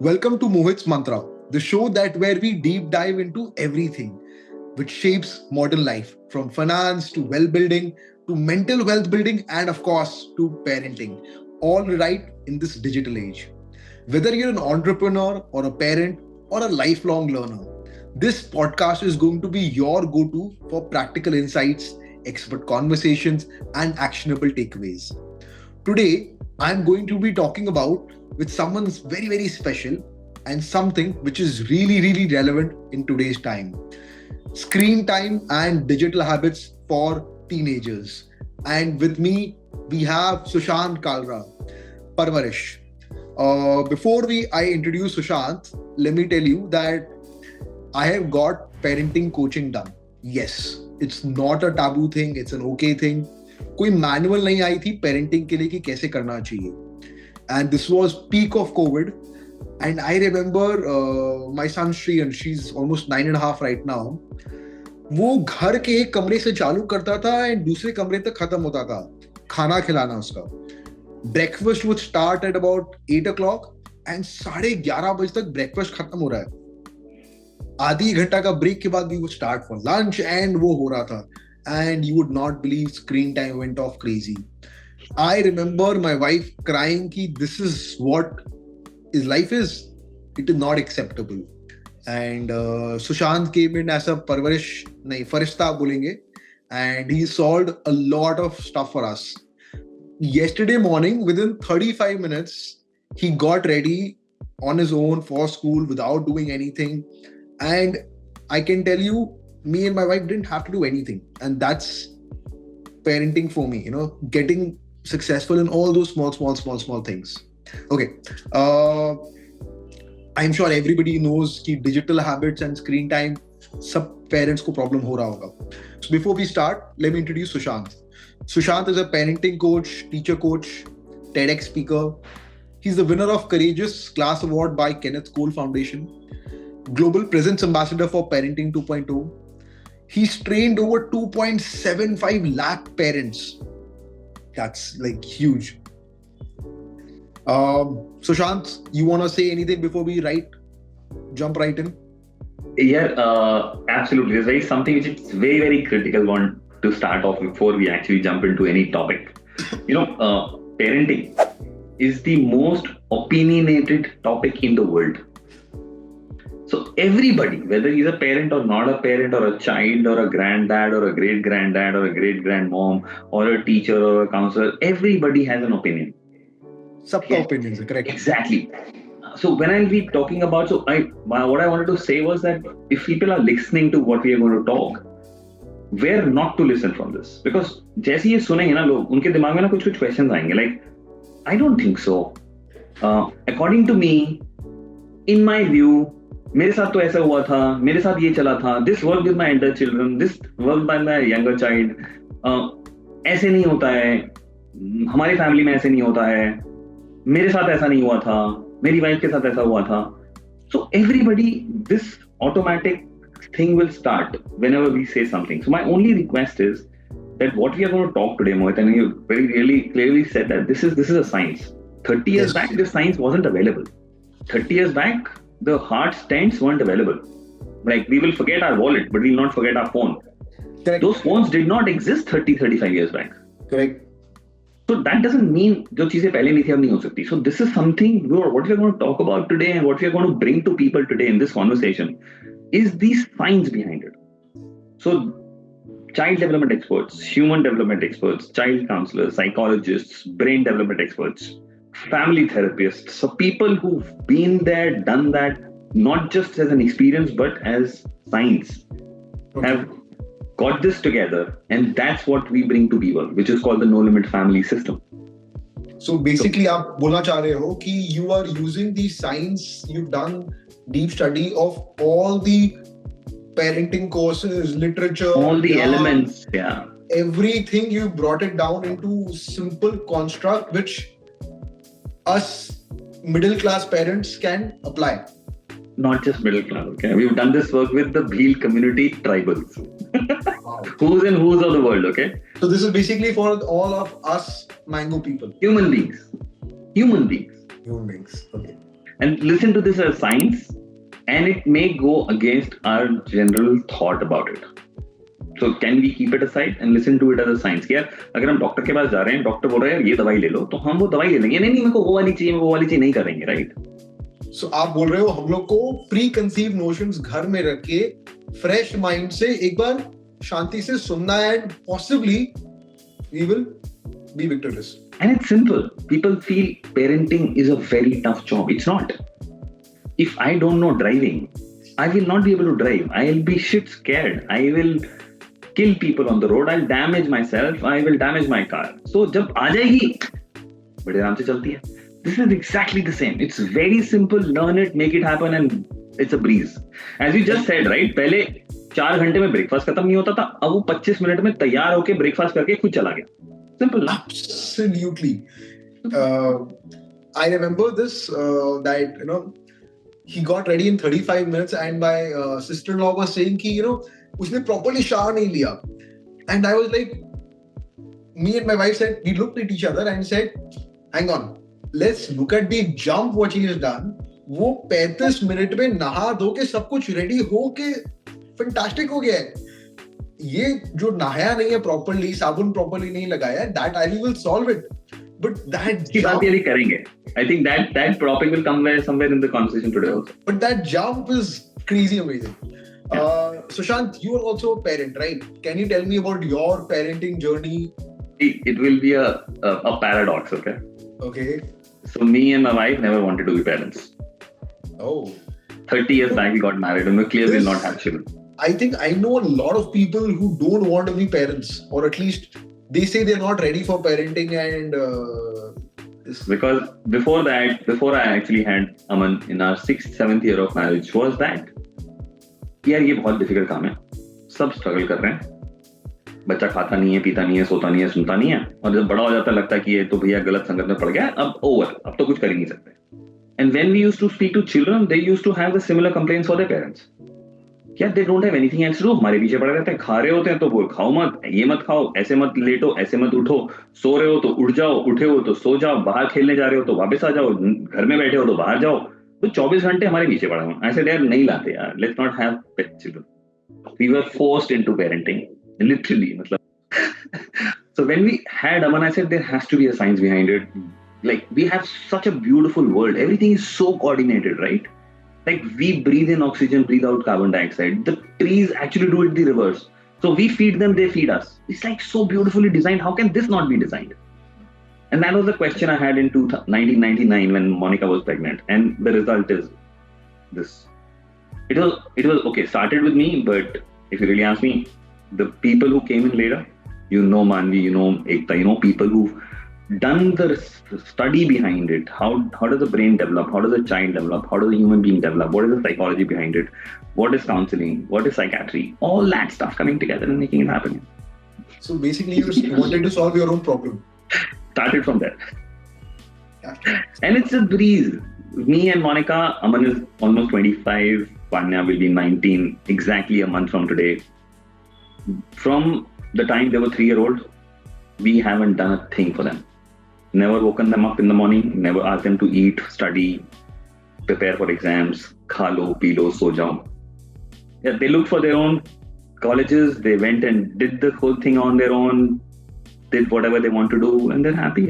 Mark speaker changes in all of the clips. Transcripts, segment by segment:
Speaker 1: Welcome to Mohit's Mantra, the show that where we deep dive into everything which shapes modern life, from finance to well building to mental wealth building and of course to parenting, all right in this digital age. Whether you're an entrepreneur or a parent or a lifelong learner, this podcast is going to be your go-to for practical insights, expert conversations, and actionable takeaways. Today, I'm going to be talking about with someone very, very special and something which is really, really relevant in today's time: screen time and digital habits for teenagers. And with me, we have Sushant Kalra, Parvarish. Before I introduce Sushant, let me tell you that I have got parenting coaching done. Yes, it's not a taboo thing, it's an okay thing. कोई manual नहीं आई थी parenting के लिए कि कैसे करना चाहिए. And this was peak of COVID. And I remember my son Shri, and she's almost 9.5 right now. वो घर के एक कमरे से चालू करता था एंड दूसरे कमरे तक खत्म होता था खाना खिलाना उसका. Breakfast would start at about 8 o'clock and 11:30 तक ब्रेकफास्ट खत्म हो रहा है. आधी घंटा का ब्रेक के बाद भी वो स्टार्ट फॉर लंच एंड वो हो रहा था. And you would not believe screen time went of crazy. I remember my wife crying कि this is what his life is. It is not acceptable. And Sushant came in as a parvarish, नहीं फरिश्ता बोलेंगे, and he solved a lot of stuff for us. Yesterday morning, within 35 minutes, he got ready on his own for school without doing anything. And I can tell you, me and my wife didn't have to do anything. And that's parenting for me, getting successful in all those small things. Okay. I'm sure everybody knows कि digital habits and screen time सब parents को problem हो रहा होगा. So before we start, let me introduce Sushant. Sushant is a parenting coach, teacher coach, TEDx speaker. He's the winner of Courageous Class Award by Kenneth Cole Foundation, Global Presence Ambassador for Parenting 2.0. He's trained over 2.75 lakh parents. That's like huge. Sushant, you want to say anything before we jump right in?
Speaker 2: Absolutely. There's something which is very, very critical one to start off before we actually jump into any topic. Parenting is the most opinionated topic in the world. So everybody, whether he's a parent or not a parent, or a child or a granddad or a great granddad or a great grandmom or a teacher or a counselor, everybody has an opinion.
Speaker 1: Sabka opinions, correct?
Speaker 2: Exactly. So when I'll be talking about, what I wanted to say was that if people are listening to what we are going to talk, where not to listen from this, because जैसे ये सुनेंगे ना लोग, उनके दिमाग में ना कुछ questions आएंगे, like I don't think so. According to me, in my view, मेरे साथ तो ऐसा हुआ था, मेरे साथ ये चला था, this worked with my elder children, this worked by my younger child, ऐसे नहीं होता है, हमारी फैमिली में ऐसे नहीं होता है, मेरे साथ ऐसा नहीं हुआ था, मेरी वाइफ के साथ ऐसा हुआ था. So everybody, this automatic thing will start whenever we say something. So my only request is that what we are going to talk today, Mohit, and you very really clearly said that this is a science. 30 years back, this science wasn't available. 30 years back, the heart stents weren't available. Like, we will forget our wallet, but we will not forget our phone.
Speaker 1: Correct.
Speaker 2: Those phones did not exist 35 years back.
Speaker 1: Correct.
Speaker 2: So that doesn't mean जो चीजें पहले नहीं थी अब नहीं हो सकती. So this is something what we are going to talk about today, and what we are going to bring to people today in this conversation is the science behind it. So child development experts, human development experts, child counselors, psychologists, brain development experts, family therapists, so people who've been there, done that, not just as an experience but as science, have got this together, and that's what we bring to people, which is called the No Limit Family System.
Speaker 1: So basically आप बोलना चाह रहे हो कि you are using the science, you've done deep study of all the parenting courses, literature,
Speaker 2: all the elements,
Speaker 1: everything, you brought it down into simple construct which us middle class parents can apply.
Speaker 2: Not just middle class, okay? We've done this work with the Bhil community tribals. Wow. Who's of the world, okay?
Speaker 1: So this is basically for all of us mango people.
Speaker 2: Human beings.
Speaker 1: Okay.
Speaker 2: And listen to this as science, and it may go against our general thought about it. So can we keep it aside and listen to it as a science? कि यार अगर हम doctor के पास जा रहे हैं, doctor बोल रहा है यार ये दवाई ले लो, तो हम वो दवाई ले लेंगे. नहीं मेरे को वो वाली चाहिए, वो वाली चाहिए नहीं करेंगे, राइट?
Speaker 1: So आप बोल रहे हो हम लोग को प्री कंसीव नोशंस घर में रख के फ्रेश माइंड से एक बार शांति से सुनना है, and possibly we will be victorious.
Speaker 2: And it's simple. People feel parenting is a very tough job. It's not. If I don't know driving, I will not be able to drive. I'll be shit scared. I will kill people on the road. I'll damage myself. I will damage my car. So जब आ जाएगी, बड़े आराम से चलती है. This is exactly the same. It's very simple. Learn it, make it happen, and it's a breeze. As you just said, right? पहले 4 घंटे में ब्रेकफास्ट खत्म नहीं होता था. अब वो 25 मिनट में तैयार होके ब्रेकफास्ट करके खुद चला गया. Simple.
Speaker 1: Absolutely. I remember this, that, you know, he got ready in 35 minutes, and my sister-in-law was saying कि, you know, उसने properly shower नहीं लिया. And I was like, me and my wife said, we looked at each other and said, hang on, let's look at the jump what he has done. वो 35 minute में नहा धो के सब कुछ रेडी हो के फैंटास्टिक हो गया है. ये जो नहाया नहीं है प्रॉपर्ली, साबुन प्रॉपर्ली नहीं लगाया, that I will solve it. But that
Speaker 2: की बात यही करेंगे. I think that topic will come somewhere in the conversation today also.
Speaker 1: But that jump is crazy amazing. Sushant, you are also a parent, right? Can you tell me about your parenting journey?
Speaker 2: It will be a paradox, okay?
Speaker 1: Okay.
Speaker 2: So me and my wife never wanted to be parents.
Speaker 1: Oh.
Speaker 2: 30 years back we got married and we clearly will not have children.
Speaker 1: I think I know a lot of people who don't want to be parents, or at least they say they're not ready for parenting, and
Speaker 2: because before I actually had Aman in our 6th 7th year of marriage was that यार ये बहुत difficult काम है, सब struggle कर रहे हैं, बच्चा खाता नहीं है, पीता नहीं है, सोता नहीं है, सुनता नहीं है, और जब बड़ा हो जाता है लगता है कि ये तो भैया गलत संगत में पड़ गया, अब ओवर, अब तो कुछ कर ही नहीं सकते. And when we used to speak to children, they used to have the similar complaints for their parents. क्या they don't have anything else to do, हमारे पीछे पड़े रहते हैं, खा रहे होते हैं तो बोल खाओ मत, ये मत खाओ, ऐसे मत लेटो, ऐसे मत उठो, सो रहे हो तो उठ जाओ, उठे हो तो सो जाओ, बाहर खेलने जा रहे हो तो वापस आ जाओ, घर में बैठे हो तो बाहर जाओ, तो 24 घंटे हमारे पीछे पड़ा हुआ. ऐसे यार नहीं लाते यार, let's not have pet children. We were forced into parenting literally. मतलब so when we had Aman, I said there has to be a science behind it. Like we have such a beautiful world, everything is so coordinated, right? Like we breathe in oxygen, breathe out carbon dioxide. The trees actually do it the reverse. So we feed them, they feed us. It's like so beautifully designed. How can this not be designed? And that was the question I had in 1999 when Monica was pregnant. And the result is this. It was okay, started with me, but if you really ask me, the people who came in later, you know Manvi, you know Ekta, you know people who've done the study behind it. How does the brain develop? How does a child develop? How does a human being develop? What is the psychology behind it? What is counseling? What is psychiatry? All that stuff coming together and making it happen.
Speaker 1: So basically you wanted to solve your own problem.
Speaker 2: Started from there. And it's a breeze. Me and Monica, Aman is almost 25, Vanya will be 19, exactly a month from today. From the time they were 3-year-old, we haven't done a thing for them. Never woken them up in the morning, never asked them to eat, study, prepare for exams, kha lo, pee lo, so jao. Yeah, they looked for their own colleges, they went and did the whole thing on their own, did whatever they want to do, and they're happy.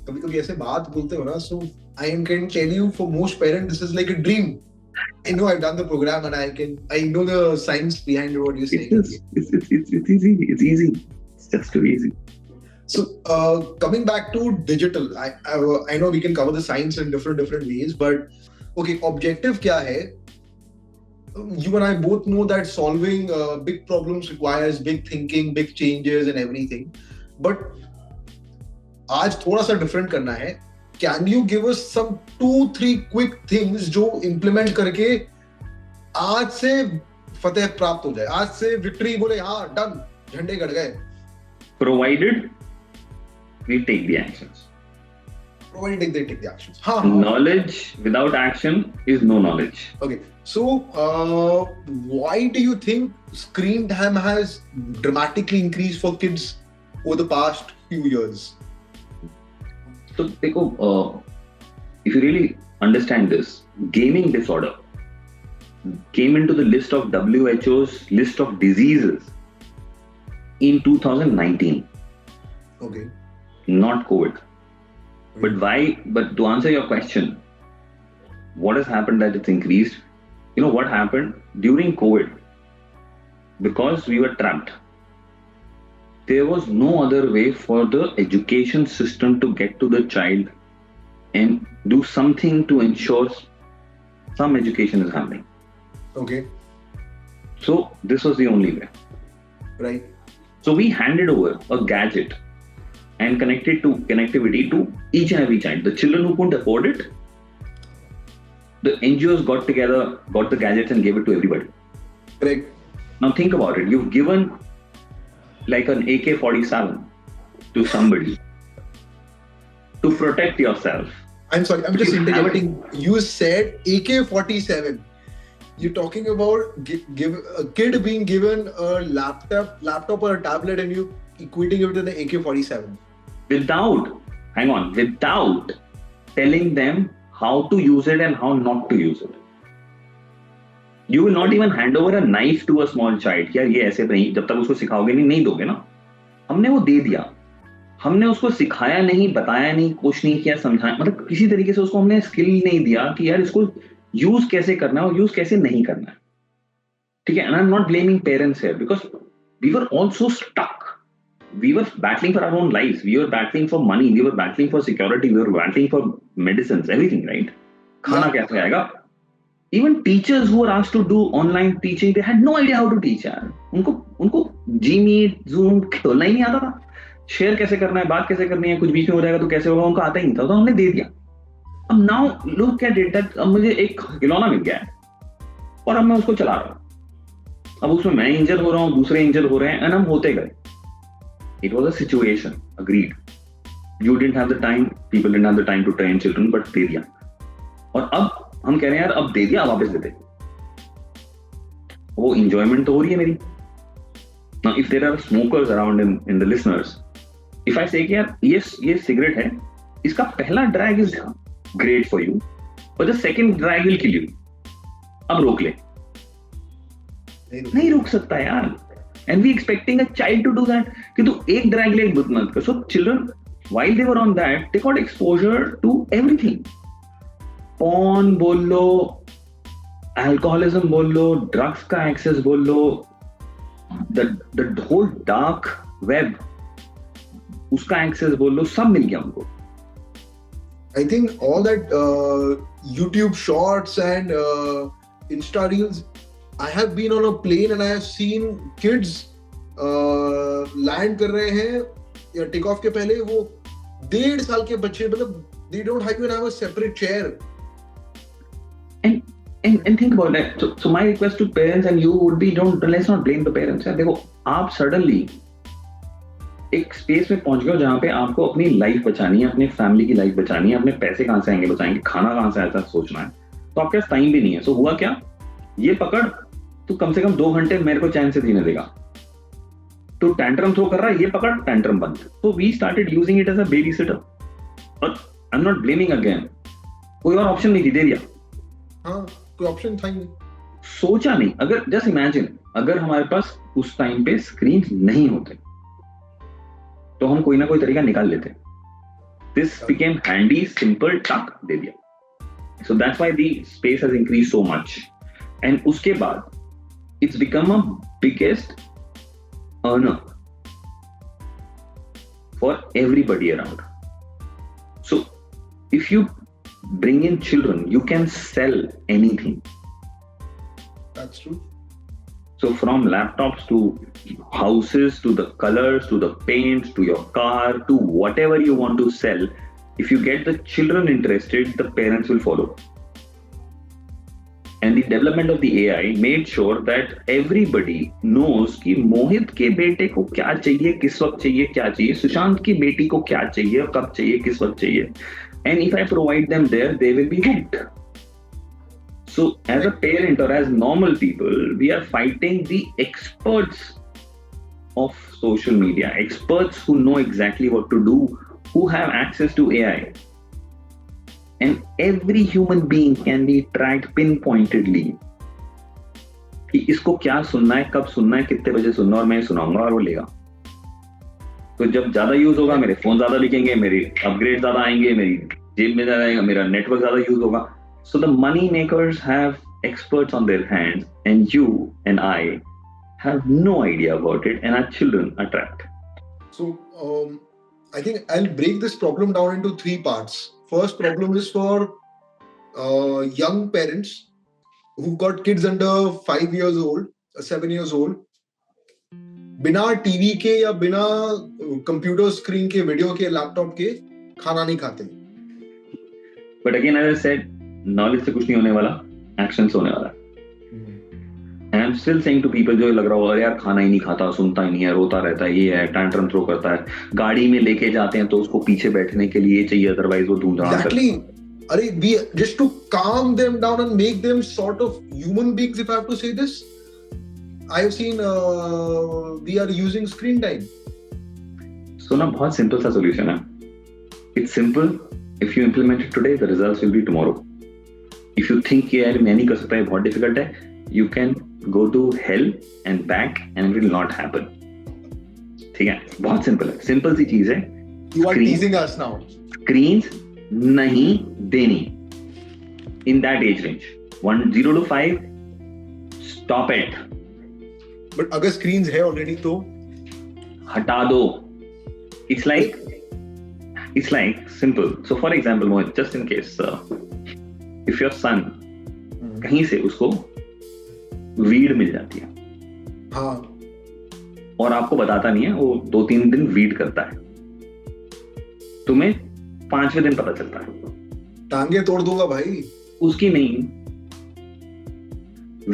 Speaker 1: कभी-कभी ऐसे बात बोलते हो ना, so I can tell you, for most parents this is like a dream. I know I've done the program and I know the science behind what you're saying.
Speaker 2: It's easy. It's easy. It's just too easy.
Speaker 1: So coming back to digital, I know we can cover the science in different ways, but okay, objective क्या है? You and I both know that solving big problems requires big thinking, big changes and everything. But आज थोड़ा सा different करना है. Can you give us some 2-3 quick things जो implement करके आज से फतेह प्राप्त हो जाए, आज से victory बोले हाँ done, झंडे गड़ गए.
Speaker 2: Provided we take the actions.
Speaker 1: Provided they take the actions.
Speaker 2: Knowledge without action is no knowledge.
Speaker 1: Okay, so why do you think screen time has dramatically increased for kids over the past few years?
Speaker 2: So देखो, if you really understand this, gaming disorder came into the list of WHO's list of diseases in 2019.
Speaker 1: Okay.
Speaker 2: Not COVID. But why? But to answer your question, what has happened that it's increased? You know what happened during COVID? Because we were trapped. There was no other way for the education system to get to the child and do something to ensure some education is happening.
Speaker 1: Okay.
Speaker 2: So this was the only way.
Speaker 1: Right.
Speaker 2: So we handed over a gadget and connectivity to each and every child. The children who couldn't afford it, the NGOs got together, got the gadgets and gave it to everybody.
Speaker 1: Correct.
Speaker 2: Now think about it. You've given like an AK-47 to somebody to protect yourself.
Speaker 1: I'm sorry, I'm just
Speaker 2: You have
Speaker 1: interjecting. You said AK-47. You're talking about give a kid being given a laptop or a tablet, and you equating it with an AK-47.
Speaker 2: Without telling them how to use it and how not to use it. You will not even hand over a knife to a small child. यार ये ऐसे नहीं, जब तक उसको सिखाओगे नहीं दोगे ना. हमने वो दे दिया. हमने उसको सिखाया नहीं, बताया नहीं, कुछ नहीं किया, समझाया, मतलब किसी तरीके से उसको हमने स्किल नहीं दिया कि यार इसको यूज कैसे करना है और यूज कैसे नहीं करना है. ठीक है. And I'm not blaming parents here because we were also stuck. We were battling for our own lives. We were battling for money. We were battling for security. We were battling for medicines, everything, right? खाना कैसे आएगा? Even teachers who were asked to do online teaching, they had no idea how to teach. यार उनको Gmeet, Zoom खोलना ही नहीं आता था. Share कैसे करना है, बात कैसे करनी है, कुछ बीच में हो जाएगा तो कैसे होगा, उनको आता ही नहीं था, तो हमने दे दिया. अब now look at it that अब मुझे एक खिलौना मिल गया है और अब मैं उसको चला रहा हूँ. अब उसमें मैं इंजर हो रहा हूँ, दूसरे इंजर हो रहे हैं, एंड हम होते गए. It was a situation, agreed. You didn't have the time, people didn't have the time to train children, but दे दिया. और अब हम कह रहे हैं यार अब दे दिया, वापस दे दे. वो enjoyment तो हो रही है मेरी. Now if there are smokers around in the listeners, if I say कि यार ये cigarette है, इसका पहला drag is great for you, but the second drag will kill you. अब रोक ले. नहीं रोक सकता यार. And we expecting a child to do that. कि तू एक drag ले मत कर. So children, while they were on that, they got exposure to everything. Porn बोल लो, alcoholism बोल लो, drugs का access बोल लो, the whole dark web, उसका access बोल लो, सब मिल गया उनको.
Speaker 1: I think all that YouTube shorts and Insta reels. I have been on a plane and I have seen kids land कर रहे हैं या टेक ऑफ के पहले वो 1.5 साल के बच्चे, मतलब they don't even have a separate chair.
Speaker 2: And think about that. So my request to parents and you would be, let's not blame the parents. यार देखो, आप suddenly एक स्पेस में पहुंच गए जहां पे आपको अपनी लाइफ बचानी है, अपनी फैमिली की लाइफ बचानी है, अपने पैसे कहां से आएंगे बचाएंगे, खाना कहां से आएगा सोचना है, तो आपके पास टाइम भी नहीं है. सो हुआ क्या, ये पकड़, तो कम से कम 2 घंटे मेरे को चैन से जीने देगा. तो टैंट्रम थ्रो कर रहा है, ये पकड़, टैंट्रम बंद. तो we started using it as a baby sitter. और I am not blaming again, कोई और ऑप्शन नहीं थी, दे दिया.
Speaker 1: हाँ, कोई ऑप्शन था ही नहीं.
Speaker 2: सोचा नहीं. अगर जस्ट इमेजिन, अगर हमारे पास उस टाइम पे स्क्रीन नहीं होते तो हम कोई ना कोई तरीका निकाल लेते. दिस बिकेम हैंडी, सिंपल, टक, दे दिया. So that's why the space has increased so much. And उसके बाद it's become a biggest earner for everybody around. So if you bring in children, you can sell anything.
Speaker 1: That's true.
Speaker 2: So from laptops to houses to the colors to the paints to your car to whatever you want to sell, if you get the children interested, the parents will follow. And the development of the AI made sure that everybody knows कि मोहित के बेटे को क्या चाहिए, किस वक्त चाहिए, क्या चाहिए, सुशांत की बेटी को क्या चाहिए, कब चाहिए, किस वक्त चाहिए. And if I provide them there, they will be hooked. So as a parent or as normal people, we are fighting the experts of social media, experts who know exactly what to do, who have access to AI. And every human being can be tracked pinpointedly कि इसको क्या सुनना है, कब सुनना है, कितने बजे सुनना है, और मैं सुनाऊंगा और वो लेगा. तो जब ज्यादा यूज होगा, मेरे फोन ज्यादा बिकेंगे, मेरे अपग्रेड ज्यादा आएंगे, मेरी जेब में ज्यादा आएगा, मेरा नेटवर्क ज्यादा यूज होगा. So the money makers have experts on their hands, and you and I have no idea about it, and our children are trapped.
Speaker 1: So I think I'll break this problem down into 3 parts. First problem is for young parents who've got kids under 5 years old, 7 years old. बिना TV के या बिना computer screen के, video के, laptop के खाना नहीं खाते.
Speaker 2: But again, as I said, knowledge से कुछ नहीं होने वाला, action से होने वाला. And I'm still saying to people जो लग रहा हो, अरे यार खाना ही नहीं खाता, सुनता ही नहीं है, रोता रहता है, ये है, टैंट्रम थ्रो करता है, गाड़ी में लेके जाते हैं तो उसको पीछे बैठने के लिए चाहिए, अदरवाइज वो धूम धड़ाम
Speaker 1: Exactly. अरे we just to calm them down and make them sort of human beings, if I have to say this, I have seen we are using screen time.
Speaker 2: So ना बहुत simple सा solution है. It's simple. If you implement it today, the results will be tomorrow. If you think कि यार मैं नहीं कर सकता, बहुत difficult है, you can go to hell and back and it will not happen. ठीक है, बहुत simple है, simple सी चीज है.
Speaker 1: You are teasing us now.
Speaker 2: Screens नहीं देनी in that age range, 0 to 5. Stop it.
Speaker 1: But अगर screens है already तो
Speaker 2: हटा दो. It's like simple. So for example, Mohit, just in case, if your son कहीं से उसको वीड मिल जाती है,
Speaker 1: हाँ,
Speaker 2: और आपको बताता नहीं है, वो 2-3 दिन वीड करता है, तुम्हें 5वें दिन पता चलता है,
Speaker 1: टांगे तोड़ दूंगा भाई.
Speaker 2: उसकी नहीं,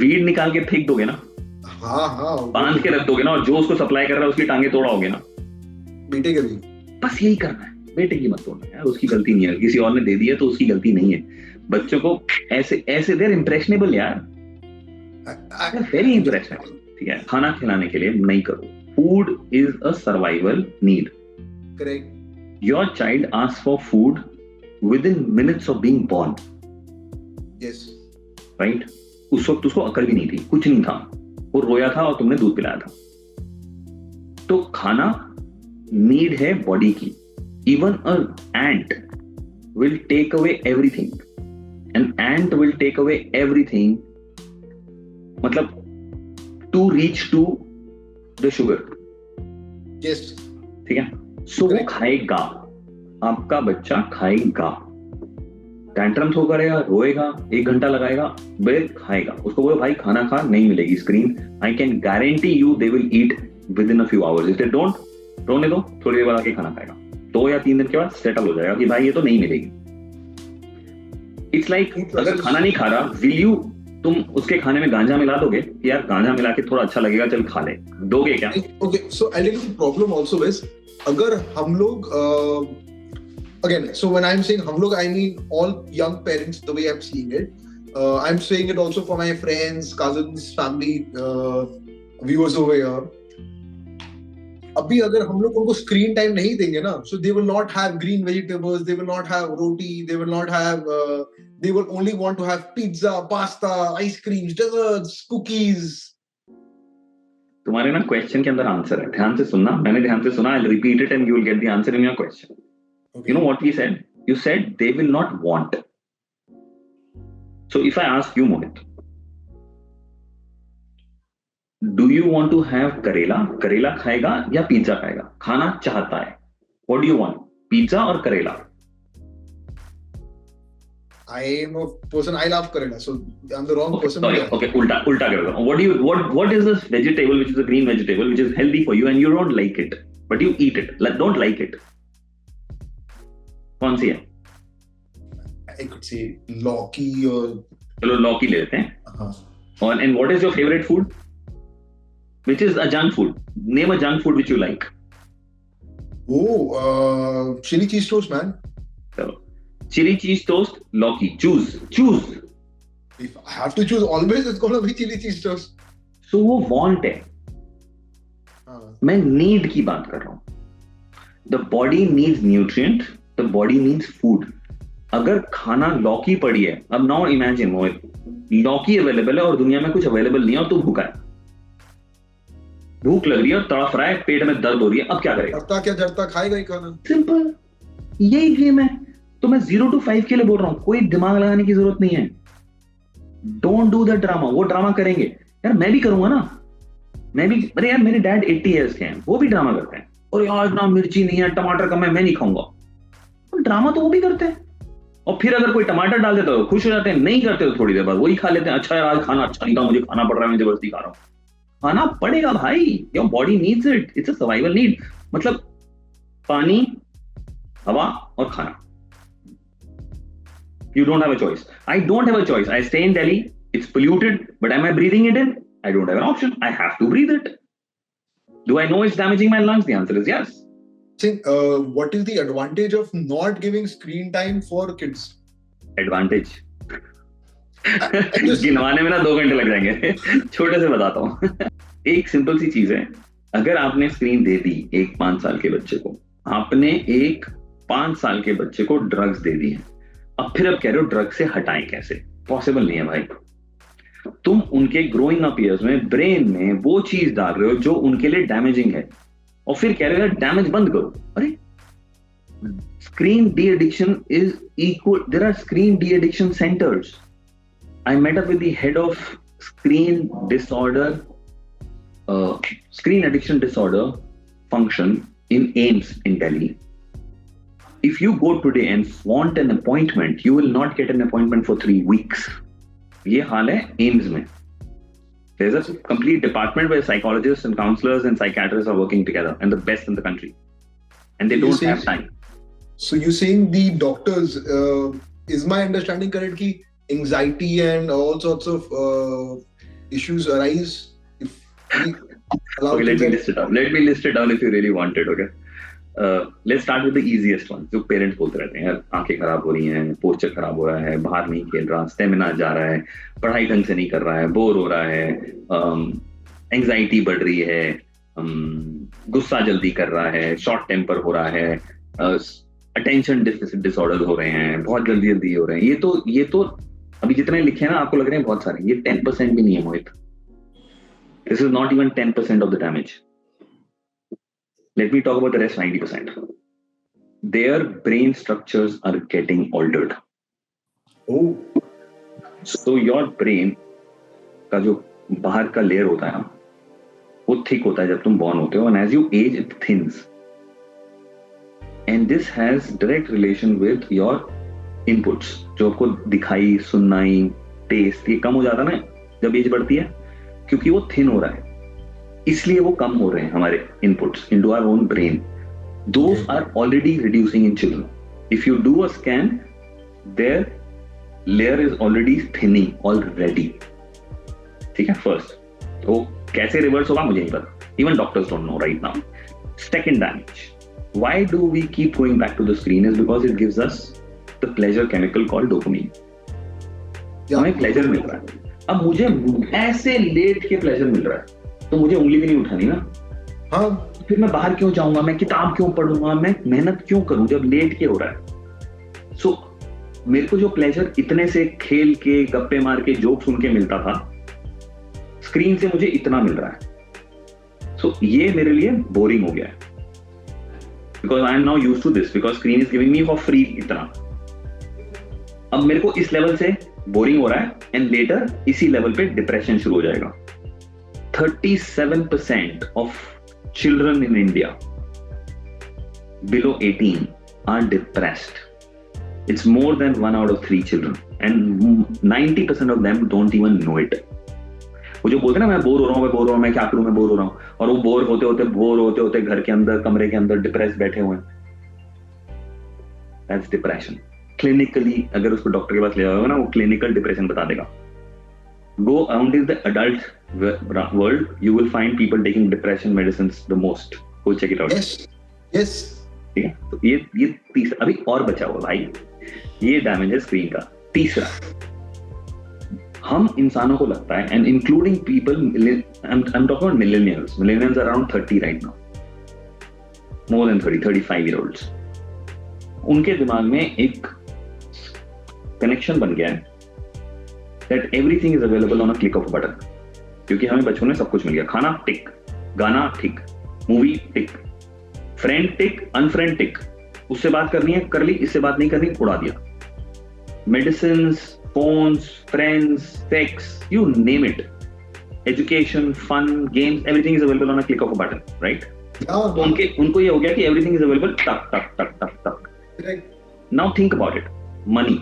Speaker 2: वीड निकाल के फेंक दोगे ना,
Speaker 1: हाँ,
Speaker 2: बांध के रख दोगे ना, और जो उसको सप्लाई कर रहा है उसकी टांगे तोड़ाओगे ना.
Speaker 1: बेटे के भी
Speaker 2: बस यही करना है. बेटे की मत तोड़ना यार, उसकी गलती नहीं है, किसी और ने दे दिया तो उसकी गलती नहीं है. बच्चों को ऐसे देर इम्प्रेशनेबल यार, वेरी इम्प्रेशनेबल. ठीक है, खाना खिलाने के लिए नहीं करो. Food is a survival need.
Speaker 1: Correct.
Speaker 2: Your child asks for food within minutes of being born.
Speaker 1: Yes,
Speaker 2: right. उस वक्त उसको अकल भी नहीं थी, कुछ नहीं था, वो रोया था और तुमने दूध पिलाया था. तो खाना नीड है बॉडी की. Even an ant will take away everything. An ant will take away everything. मतलब to reach to the sugar.
Speaker 1: Yes.
Speaker 2: ठीक है. So वो खाएगा, आपका बच्चा खाएगा, टैंट्रम थ्रो करेगा, रोएगा, 1 घंटा लगाएगा, ब्रेक खाएगा. उसको बोलो भाई खाना खा, नहीं मिलेगी screen. I can guarantee you they will eat within a few hours. If they don't, रोने दो, थोड़ी देर बाद आके खाना खाएगा. 2 या 3 दिन के बाद सेटल हो जाएगा कि भाई ये तो नहीं मिलेगी. इट्स लाइक अगर खाना नहीं खा रहा, विल यू, तुम उसके खाने में गांजा मिला दोगे, यार गांजा मिला के थोड़ा अच्छा लगेगा, चल खा ले, दोगे क्या?
Speaker 1: Okay, so I think the problem also is, अगर हम लोग again, so when I am saying हम लोग, I mean all young parents, the way I am seeing it, I am saying it also for my friends, cousins, family, viewers over here. अभी अगर हम लोग उनको स्क्रीन टाइम नहीं देंगे ना, so they will not have green vegetables, they will not have roti, they will not have, they will only want to have pizza, pasta, ice creams, desserts, cookies.
Speaker 2: तुम्हारे ना क्वेश्चन के अंदर answer है, ध्यान से सुनना. मैंने ध्यान से सुना. I'll repeat it and you will get the answer in your question. Okay. You know what we said? You said they will not want. So if I ask you, Mohit, do you want to have करेला? करेला खाएगा या pizza खाएगा? खाना चाहता है. What do you want? Pizza और करेला?
Speaker 1: I am a person, I love karela, so I'm the wrong person.
Speaker 2: Sorry, okay, ulta कर दो. What is this vegetable which is a green vegetable which is healthy for you and you don't like it, but you eat it? Don't like it. कौन सी है?
Speaker 1: I could say लौकी or.
Speaker 2: चलो लौकी ले लेते हैं. And what is your favorite food? Which is a junk food? Name a junk food which you like.
Speaker 1: Oh, chili cheese toast, man.
Speaker 2: So, chili cheese toast, Loki. Choose.
Speaker 1: If I have to choose, always it's gonna be chili cheese toast.
Speaker 2: So वो want है. मैं need की बात कर रहा हूँ. The body needs nutrient. The body needs food. अगर खाना लौकी पड़ी है, अब नाउ इमेजिन मोहित, लौकी अवेलेबल है और दुनिया में कुछ अवेलेबल नहीं है और तू भूखा है, भूख लग रही है और तड़फ रहा है, पेट में दर्द हो रही है, अब क्या करेगा?
Speaker 1: जरता क्या जरता खाएगा ही खाना।
Speaker 2: सिंपल, यही गेम है। तो मैं 0 to 5 के लिए बोल रहा हूं, कोई दिमाग लगाने की जरूरत नहीं है। Don't do that drama. वो ड्रामा करेंगे यार, मैं भी करूंगा ना, मैं भी। अरे यार मेरे डैड 80 ईयर्स के हैं, वो भी ड्रामा करते हैं, और यार इतना मिर्ची नहीं है, टमाटर कम है, मैं नहीं खाऊंगा। ड्रामा तो वो भी करते हैं, और फिर अगर कोई टमाटर डाल देता है खुश हो जाते हैं, नहीं करते तो थोड़ी देर बाद वही खा लेते हैं। अच्छा यार आज खाना अच्छा नहीं था, मुझे खाना पड़ रहा है, मैं जबरदस्ती खा रहा हूँ। खाना पड़ेगा भाई, your body needs it, it's a survival need. मतलब पानी, हवा और खाना। You don't have a choice. I don't have a choice. I stay in Delhi. It's polluted, but am I breathing it in? I don't have an option. I have to breathe it. Do I know it's damaging my lungs? The answer is yes.
Speaker 1: Think, what is the advantage of not giving screen time for kids?
Speaker 2: Advantage. गिनवाने में ना 2 घंटे लग जाएंगे। छोटे से बताता हूँ। एक सिंपल सी चीज है, अगर आपने स्क्रीन दे दी एक 5 साल के बच्चे को, आपने एक 5 साल के बच्चे को ड्रग्स दे दी है, अब फिर अब कह रहे हो ड्रग से हटाएं कैसे? पॉसिबल नहीं है भाई। तुम उनके ग्रोइंग अप ईयर्स में ब्रेन में वो चीज डाल रहे हो जो उनके लिए डैमेजिंग है, और फिर कह रहे हो डैमेज बंद करो। अरे screen de-addiction is equal, there are screen de-addiction centres. I met up with the head of screen disorder, screen addiction disorder function in AIMS in Delhi. If you go today and want an appointment, you will not get an appointment for 3 weeks. ये हाल है AIMS में. There's a complete department where psychologists and counselors and psychiatrists are working together, and the best in the country. And they don't have time.
Speaker 1: So you're saying the doctors, is my understanding correct, ki anxiety and all sorts of issues arise if we allow
Speaker 2: Okay, let me list it down. Let me list it down if you really want it, okay? Let's start with the easiest one. जो parents बोलते रहते हैं, यार आंखें खराब हो रही हैं, पोस्चर खराब हो रहा है, बाहर नहीं खेल रहा, स्टेमिना जा रहा है, पढ़ाई ढंग से नहीं कर रहा है, बोर हो रहा है, एंजाइटी बढ़ रही है, गुस्सा जल्दी कर रहा है, शॉर्ट टेम्पर हो रहा है, अटेंशन डिफिसिट डिसऑर्डर हो रहे हैं, बहुत जल्दी जल्दी हो रहे हैं। ये तो अभी जितने लिखे हैं ना, आपको लग रहे हैं बहुत सारे, ये 10% भी नहीं है मोहित। This is not even 10% of the damage. Let me talk about the rest 90%. Their brain structures are getting altered.
Speaker 1: Oh.
Speaker 2: So your brain का जो बाहर का लेयर होता है ना, वो थिक होता है जब तुम बॉर्न होते हो, and as you age it thins. And this has direct relation with your inputs. जो आपको दिखाई, सुननाई, टेस्ट, ये कम हो जाता है ना जब एज बढ़ती है, क्योंकि वो थिन हो रहा है, इसलिए वो कम हो रहे हैं हमारे inputs into our own brain. Those are already reducing in children. If you do a scan, their layer is already thinning already. ठीक है, फर्स्ट. तो कैसे रिवर्स होगा मुझे नहीं पता, even doctors don't know right now. Second damage, why do we keep going back to the screen, is because it gives us the pleasure chemical called dopamine. हमें pleasure मिल रहा है. अब मुझे ऐसे लेट के प्लेजर मिल रहा है, तो मुझे उंगली भी नहीं उठानी ना.
Speaker 1: हाँ,
Speaker 2: फिर मैं बाहर क्यों जाऊंगा, मैं किताब क्यों पढ़ूंगा, मैं मेहनत क्यों करूं जब लेट के हो रहा है. सो मेरे को जो प्लेजर इतने से खेल के, गप्पे मार के, जोक सुन के मिलता था, स्क्रीन से मुझे इतना मिल रहा है. सो ये मेरे लिए बोरिंग हो गया है, because I am now used to this, because screen is giving me for free इतना. अब मेरे को इस लेवल से बोरिंग हो रहा है, एंड लेटर इसी लेवल पे डिप्रेशन शुरू हो जाएगा. 37% of children in India below 18 are depressed. It's more than 1 out of 3 children, and 90% of them don't even know it. वो जो बोलते हैं ना, मैं बोर हो रहा हूँ, मैं क्या करूँ, मैं बोर हो रहा हूँ, और वो बोर होते घर के अंदर, कमरे के अंदर डिप्रेस बैठे हुए हैं. That's depression. क्लिनिकली अगर उसको डॉक्टर के पास ले जाओगे ना, वो क्लिनिकल डिप्रेशन बता देगा. Go around in the adult world, you will find people taking depression medicines the most. Go check it out.
Speaker 1: Yes.
Speaker 2: ठीक है, तो ये तीसरा अभी और बचा हुआ भाई. ये डैमेज है स्क्रीन का. तीसरा, हम इंसानों को लगता है, and including people, I'm talking about millennials. Millennials are around 30 right now. More than 30, 35-year-olds. उनके दिमाग में एक कनेक्शन बन गया है that everything is available on a click of a button. क्योंकि हमें बचपन में सब कुछ मिल गया, खाना टिक, गाना टिक, मूवी टिक, फ्रेंड टिक, अनफ्रेंड टिक, उससे बात करनी है कर ली, इससे बात नहीं करनी उड़ा दिया, medicine, phones, friends, sex, you name it, education, fun, games, everything is available on a click of a button, right? तो उनको ये हो गया कि एवरीथिंग इज अवेलेबल टक टक टक टक टक. Now think about it, money,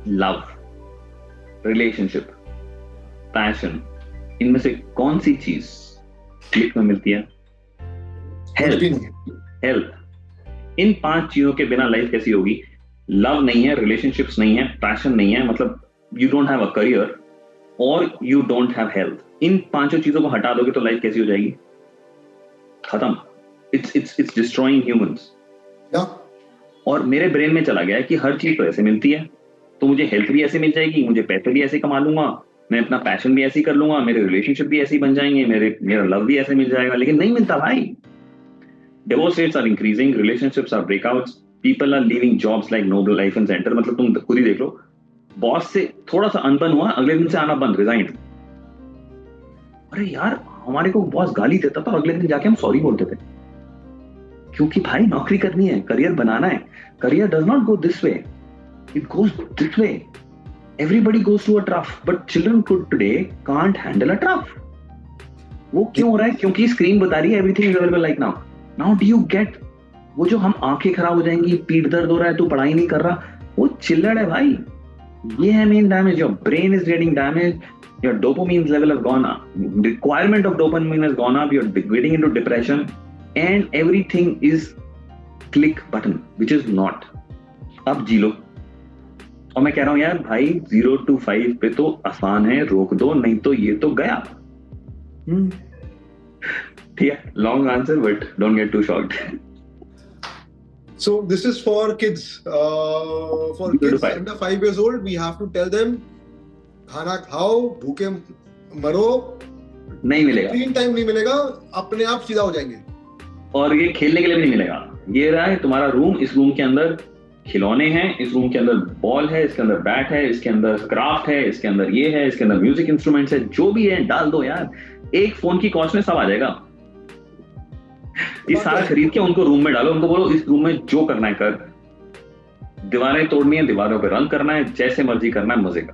Speaker 2: love, relationship, passion, इनमें से कौन सी चीज क्लिक में मिलती है? हेल्थ. इन 5 चीजों के बिना लाइफ कैसी होगी? लव नहीं है, रिलेशनशिप्स नहीं है, पैशन नहीं है, मतलब you don't have a career और यू डोंट हैव हेल्थ. इन 5 चीजों को हटा दोगे तो लाइफ कैसी हो जाएगी? खत्म. It's destroying humans. और मेरे ब्रेन में चला गया है कि हर चीज तो ऐसे मिलती है, तो मुझे हेल्थ भी ऐसे मिल जाएगी, मुझे पैसे भी ऐसे कमा लूंगा, मैं अपना पैशन भी ऐसे ही कर लूंगा, मेरे रिलेशनशिप भी ऐसे ही बन जाएंगे, मेरा लव भी ऐसे मिल जाएगा. लेकिन नहीं मिलता भाई. Divorce rates are increasing, relationships are breakouts, people are leaving jobs like noble life and centre. मतलब तुम खुद ही देख लो, बॉस से थोड़ा सा अनबन हुआ, अगले दिन से आना बंद, रिजाइन. अरे यार, हमारे को बॉस गाली देता था और अगले दिन जाके हम सॉरी बोलते थे, क्योंकि भाई नौकरी करनी है, करियर बनाना है. Career does not go this way, it goes this way. Everybody goes to a trough, but children today can't handle a trough. वो क्यों हो रहा है? क्योंकि स्क्रीन बता रही है everything is available like now. Now do you get? वो जो हम आंखें खराब हो जाएंगी, पीठ दर्द हो रहा है, तू पढ़ाई नहीं कर रहा, वो चिल्लड़ है भाई. ये है main damage. Your brain is getting damaged. Your dopamine level has gone up. Requirement of dopamine has gone up. You're getting into depression, and everything is click button, which is not. अब जी लो. और मैं कह रहा हूं यार भाई, 0 to 5 पे तो आसान है, रोक दो, नहीं तो ये तो गया. ठीक है, long answer but don't get too shocked.
Speaker 1: So this is for kids. For kids under 5 years old, we have to tell them, खाना खाओ, भूखे मरो,
Speaker 2: नहीं मिलेगा,
Speaker 1: स्क्रीन टाइम नहीं मिलेगा, अपने आप सीधा हो जाएंगे.
Speaker 2: और ये खेलने के लिए भी नहीं मिलेगा. ये रहा है तुम्हारा रूम, इस रूम के अंदर खिलौने हैं, इस रूम के अंदर बॉल है, इसके अंदर बैट है, इसके अंदर क्राफ्ट है, इसके अंदर ये है, इसके अंदर म्यूजिक इंस्ट्रूमेंट्स है, जो भी है डाल दो यार. एक फोन की कॉस्ट में सब आ जाएगा. ये सारा खरीद के उनको रूम में डालो, उनको बोलो इस रूम में जो करना है कर, दीवारें तोड़नी है, दीवारों पे रंग करना है, जैसे मर्जी करना है, मजे का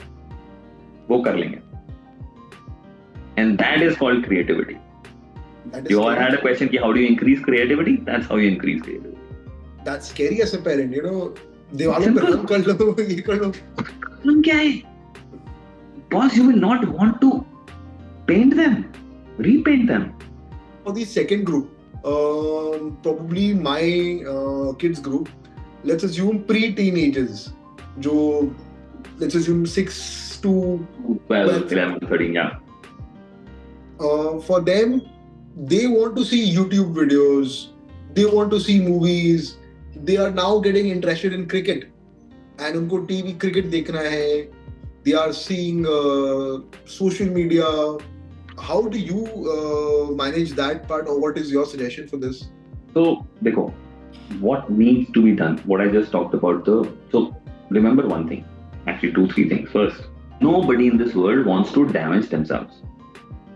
Speaker 2: वो कर लेंगे. And that is called creativity. You all had a question कि how do you increase creativity? That's how you increase creativity.
Speaker 1: That's scary as a parent, you know. दीवारों पे रंग कर लो, ये कर लो.
Speaker 2: रंग क्या है? Boss, you will not want to paint them, repaint them.
Speaker 1: For the second group, probably my kids group, let's assume pre-teenagers, जो let's assume 6 to
Speaker 2: 12, 11, 13, yeah.
Speaker 1: For them, they want to see YouTube videos, they want to see movies. They are now getting interested in cricket, and उनको TV cricket देखना है. They are seeing social media. How do you manage that part, or what is your suggestion for this?
Speaker 2: So, देखो, what needs to be done? What I just talked about. So remember one thing. Actually, 2-3 things. First, nobody in this world wants to damage themselves.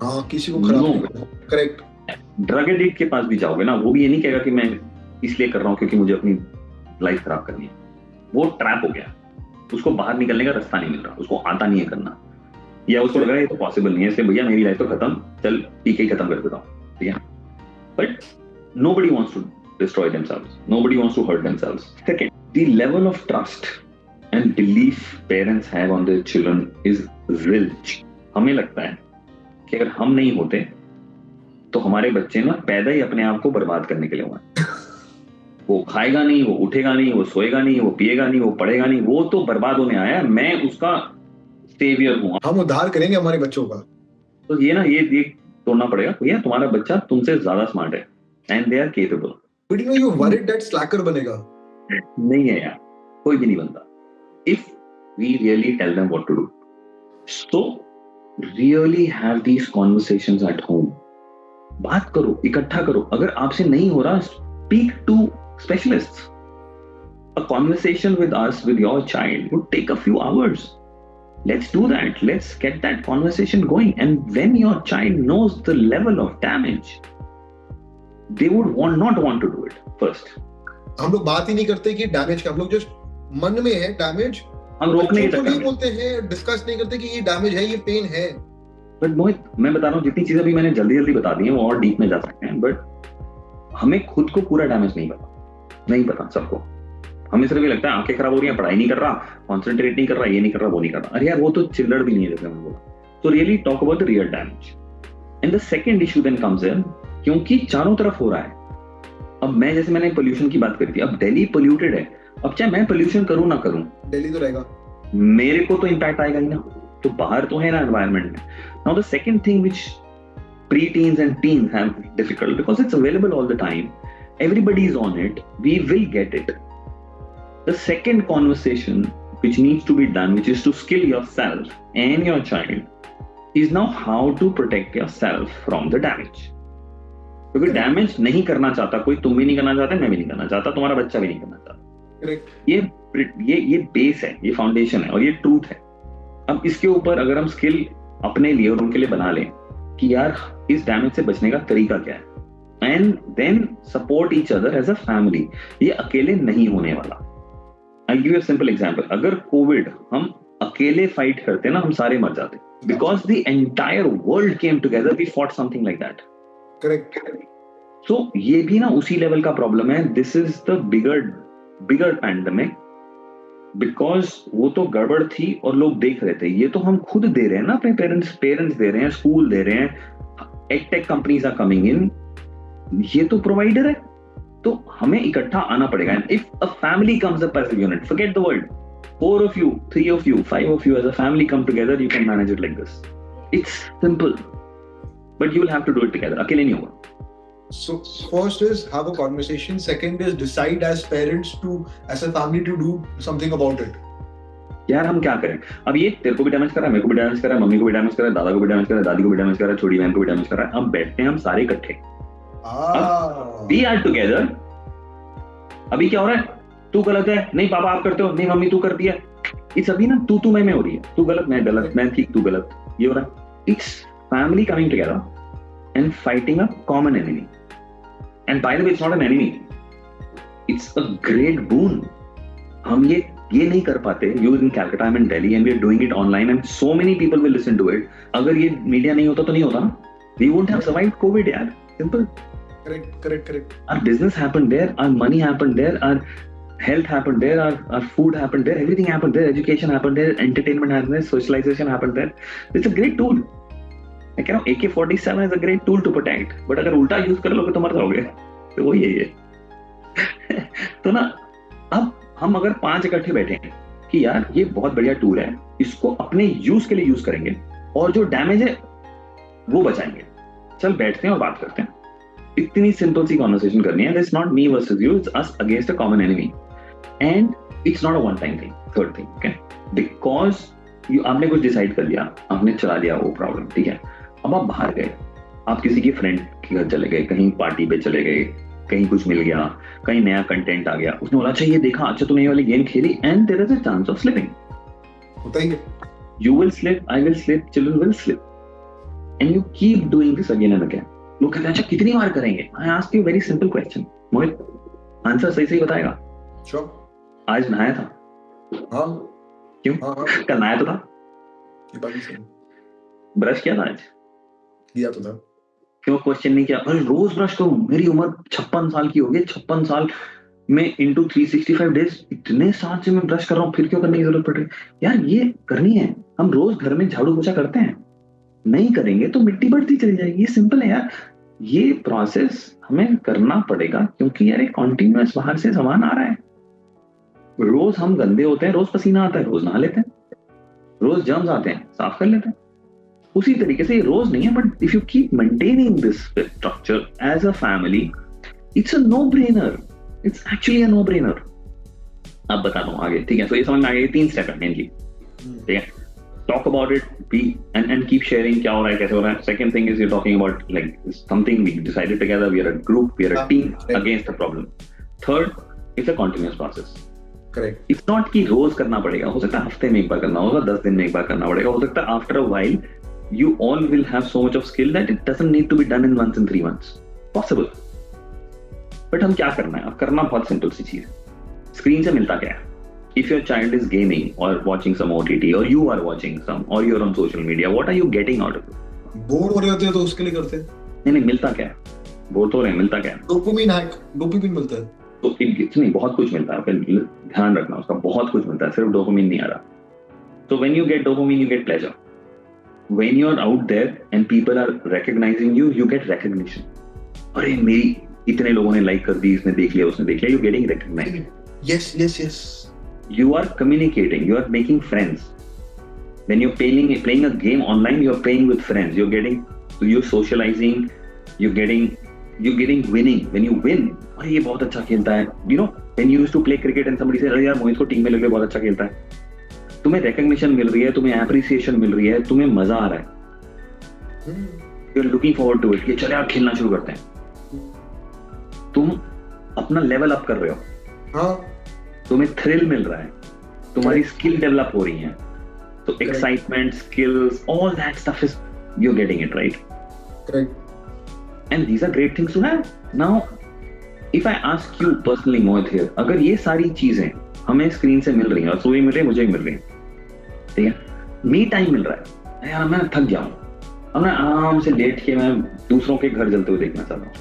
Speaker 1: हाँ, किसी को खराब नहीं करना. Correct.
Speaker 2: Drug addict के पास भी जाओगे ना, वो भी ये नहीं कहेगा कि मैं इसलिए कर रहा हूँ क्योंकि मुझे अपनी लाइफ खराब करनी है. वो ट्रैप हो गया, उसको बाहर निकलने का रास्ता नहीं मिल रहा, उसको आता नहीं है करना, या उसको लग रहा है ये तो पॉसिबल नहीं है, इसलिए भैया मेरी लाइफ तो खत्म, चल पीके ही खत्म कर देता हूँ. ठीक है, but nobody wants to destroy themselves, nobody wants to hurt themselves. Second, the level of trust and belief parents have on their children is zilch. हमें लगता है कि अगर हम नहीं होते तो हमारे बच्चे ना पैदा ही अपने आप को बर्बाद करने के लिए हुए. वो खाएगा नहीं, वो उठेगा नहीं, वो सोएगा नहीं, वो पिएगा नहीं, वो पढ़ेगा नहीं, वो तो बर्बाद होने आया है, मैं उसका सेवियर हूँ.
Speaker 1: हम उद्धार करेंगे हमारे बच्चों का.
Speaker 2: तो ये ना ये तोड़ना पड़ेगा. भैया तुम्हारा बच्चा तुमसे ज्यादा स्मार्ट है, and they are capable.
Speaker 1: But you know, you worried that slacker बनेगा.
Speaker 2: नहीं है यार, कोई भी नहीं बनता. If we really tell them what to do, so really have these conversations at home. बात करो, इकट्ठा करो. अगर आपसे नहीं हो रहा, speak to specialists. a conversation with us, with your child, would take a few hours. Let's do that. Let's get that conversation going. And when your child knows the level of damage, they would not want to do it first.
Speaker 1: हम लोग बात ही नहीं करते कि damage का, हम लोग just मन में है डैमेज,
Speaker 2: हम रोकने के चक्कर
Speaker 1: नहीं
Speaker 2: में
Speaker 1: बोलते हैं, डिस्कस नहीं करते कि ये डैमेज है, ये पेन है.
Speaker 2: बट मोहित, मैं बता रहा हूँ, जितनी चीजें अभी मैंने जल्दी बता दी हैं वो और डीप में जा सकते हैं, बट हमें खुद को पूरा डैमेज नहीं पता सबको. हमें सिर्फ ये लगता है आंखें खराब हो रही हैं, पढ़ाई नहीं कर रहा, कॉन्सेंट्रेट नहीं कर रहा, ये नहीं कर रहा, वो नहीं कर रहा. अरे यार, वो तो चिल्लड़ भी नहीं है, जैसे मैंने बोला. तो really talk about the real damage. And the second issue then comes in, क्योंकि चारों तरफ हो रहा है. अब मैं, जैसे मैंने पोल्यूशन की बात करी थी, अब दिल्ली पोल्यूटेड है. अब चाहे मैं पोल्यूशन करूं ना करूं,
Speaker 1: दिल्ली तो रहेगा,
Speaker 2: मेरे को तो इम्पैक्ट आएगा ही ना. तो बाहर तो है ना एनवायरनमेंट में. Now the second thing which pre-teens and teens have difficult, because it's available all the time, everybody is on it, we will get it. The second conversation which needs to be done, which is to skill yourself and your child, is now how to protect yourself from the damage. क्योंकि damage नहीं करना चाहता कोई, तुम भी नहीं करना चाहते, मैं भी नहीं करना चाहता, तुम्हारा बच्चा भी नहीं करना चाहता. ये बेस है, ये फाउंडेशन है और ये ट्रूथ है. अब इसके ऊपर अगर हम स्किल अपने लिए और उनके लिए बना लें कि यार इस डैमेज से बचने का तरीका क्या है, and then support each other as a family. ये अकेले नहीं होने वाला. I give you a simple example. अगर कोविड हम अकेले फाइट करते ना, हम सारे मर जाते, because the entire world came together, we fought something like that.
Speaker 1: Correct.
Speaker 2: So ये भी ना उसी लेवल का प्रॉब्लम है. This is the bigger pandemic, because वो तो गड़बड़ थी और लोग देख रहे थे. ये तो हम खुद दे रहे हैं ना, अपने पेरेंट्स दे रहे हैं, स्कूल दे रहे हैं, edtech companies are coming in. ये तो प्रोवाइडर है, तो हमें इकट्ठा आना पड़ेगा. And if a family comes up as a unit, forget the world, 4 of you, 3 of you, 5 of you as a family come together, you can manage it like this. It's simple, but you will have to do it together. अकेले नहीं होगा.
Speaker 1: So first is have a conversation. Second is decide as parents to, as a family, to do something about it.
Speaker 2: यार हम क्या करें? अब ये तेरे को भी डैमेज कर रहा है, मेरे को भी डैमेज कर रहा है, मम्मी को भी डैमेज कर रहा है, दादा को भी डैमेज कर रहा है, दादी को भी डैमेज कर रहा है, छोटी बहन को भी डैमेज कर रहा है. अब बैठते हैं हम सारे इकट्ठे. We are together. अभी क्या हो रहा है? तू गलत है, नहीं पापा आप करते हो, नहीं मम्मी तू करती है. इट्स अभी ना तू में हो रही है. तू गलत, मैं गलत, मैं ठीक, तू गलत. ये हो रहा है. It's family coming together and fighting a common enemy. And by the way, it's not an enemy, it's a great boon. हम ये नहीं कर पाते. You in Calcutta, I am in Delhi, and we are doing it online, and so many people will listen to it. अगर ये media नहीं होता तो नहीं होता ना. We wouldn't have survived covid यार. Simple. Correct. Our business happened there, our money happened there, our health happened there, our food happened there, everything happened there, education happened there, entertainment happened there, socialization happened there. It's a great tool. I कह रहा हूँ AK-47 is a great tool to protect, but अगर उल्टा use कर लोगे तो मर जाओगे. तो वही है ये. तो ना, अब हम अगर 5 इकट्ठे बैठे हैं कि यार ये बहुत बढ़िया टूल है, इसको अपने यूज के लिए यूज करेंगे और जो डैमेज है वो बचाएंगे. चल बैठते हैं और बात करते हैं. इतनी सिंपल सी कॉन्वर्सेशन करनी है. It's not me versus you, it's us against a common enemy, and it's not a one time thing. Third thing, okay, because आपने कुछ डिसाइड कर लिया, आपने चला लिया वो प्रॉब्लम, ठीक है. अब आप बाहर गए, आप किसी के फ्रेंड के घर चले गए, कहीं पार्टी पे चले गए, कहीं कुछ मिल गया, कहीं नया कंटेंट आ गया, उसने बोला अच्छा ये देखा, अच्छा तूने ये वाली गेम खेली, and there is a chance of slipping.
Speaker 1: होता ही है. You
Speaker 2: will slip, I will slip, children will slip, and you keep doing this again and again. लोग कहते हैं अच्छा कितनी बार करेंगे? I ask you a very simple question. Mohit, answer सही बताएगा?
Speaker 1: Sure.
Speaker 2: आज नहाया था?
Speaker 1: हाँ.
Speaker 2: क्यों?
Speaker 1: हाँ.
Speaker 2: कल नहाया तो था?
Speaker 1: ये बात सही.
Speaker 2: ब्रश किया था आज?
Speaker 1: किया तो था.
Speaker 2: क्यों क्वेश्चन नहीं किया? अरे रोज ब्रश करूं, मेरी उम्र 56 साल की हो गई, 56 साल में into 365 डेज, इतने साल से मैं ब्रश कर रहा हूँ, फिर क्यों करने की जरूरत पड़ रही है? यार ये करनी है. हम रोज घर में झाड़ू पोछा करते हैं, नहीं करेंगे तो मिट्टी बढ़ती चली जाएगी. ये सिंपल है यार. ये प्रोसेस हमें करना पड़ेगा, क्योंकि यार एक कॉन्टिन्यूअस बाहर से सामान आ रहा है. रोज हम गंदे होते हैं, रोज पसीना आता है, रोज नहा लेते हैं, रोज जर्म्स आते हैं, साफ कर लेते हैं. उसी तरीके से ये रोज नहीं है, but if you keep maintaining this structure as a family, it's a no brainer. It's actually a no brainer. अब बताता हूँ आगे, ठीक है. तो ये समझ में आ गया. 3 स्टेप है मेनली, ठीक है. Talk about it, be and keep sharing क्या हो रहा है, कैसे हो रहा है. Second thing is you're talking about like something we decided together. We are a group, we are a team against the problem. Third, it's a continuous process.
Speaker 1: Correct.
Speaker 2: It's not कि रोज करना पड़ेगा, हो सकता है हफ्ते में एक बार करना होगा, 10 दिन में एक बार करना पड़ेगा, हो सकता है after a while you all will have so much of skill that it doesn't need to be done in once in 3 months. Possible. But हम क्या करना है? अब करना बहुत सिंपल सी चीज है. स्क्रीन से मिलता क्या है? If your child is gaming or watching some OTT or you are watching some or you're on social media, what are you getting out of it?
Speaker 1: Bore हो रहे होते हैं तो उसके लिए करते हैं.
Speaker 2: नहीं मिलता क्या है? बोर तो हो रहे हैं, मिलता क्या है?
Speaker 1: डोपामिन हैक, डोपामिन मिलता है.
Speaker 2: तो नहीं, बहुत कुछ मिलता है, ध्यान रखना उसका, बहुत कुछ मिलता है, सिर्फ डोपामिन नहीं आ रहा. So when you get dopamine, you get pleasure. When you're out there and people are recognizing you, you get recognition. अरे मेरी इतने लोगों ने लाइक कर दी, इसने देख लिया, उसने देख लिया, you're getting recognized.
Speaker 1: Yes.
Speaker 2: You are communicating, you are making friends. When you're playing a game online, you're playing with friends. You're socializing, you're getting winning. When you win, अरे ये बहुत अच्छा खेलता है. You know, when you used to play cricket and somebody said, अरे यार मोहित को team में लग बहुत अच्छा खेलता है. तुम्हें रिकग्निशन मिल रही है, तुम्हें एप्रिसिएशन मिल रही है, तुम्हें मजा आ रहा है. You are looking forward to it कि चले आप खेलना शुरू करते हैं. तुम अपना लेवल अप कर रहे हो. हाँ. तुम्हें थ्रिल मिल रहा है, तुम्हारी स्किल डेवलप हो रही है. तो excitement, skills, all that stuff is you are getting it right. Correct. And these are great things to have. Now if I ask you personally Mohit here, अगर ये सारी चीजें हमें स्क्रीन से मिल रही है और सुबह मिल रही है, मुझे मिल रही है, ठीक है, मी टाइम मिल रहा है, यार मैं थक गया हूँ, अब मैं आराम से लेट के मैं दूसरों के घर जलते हुए देखना चाहता हूँ.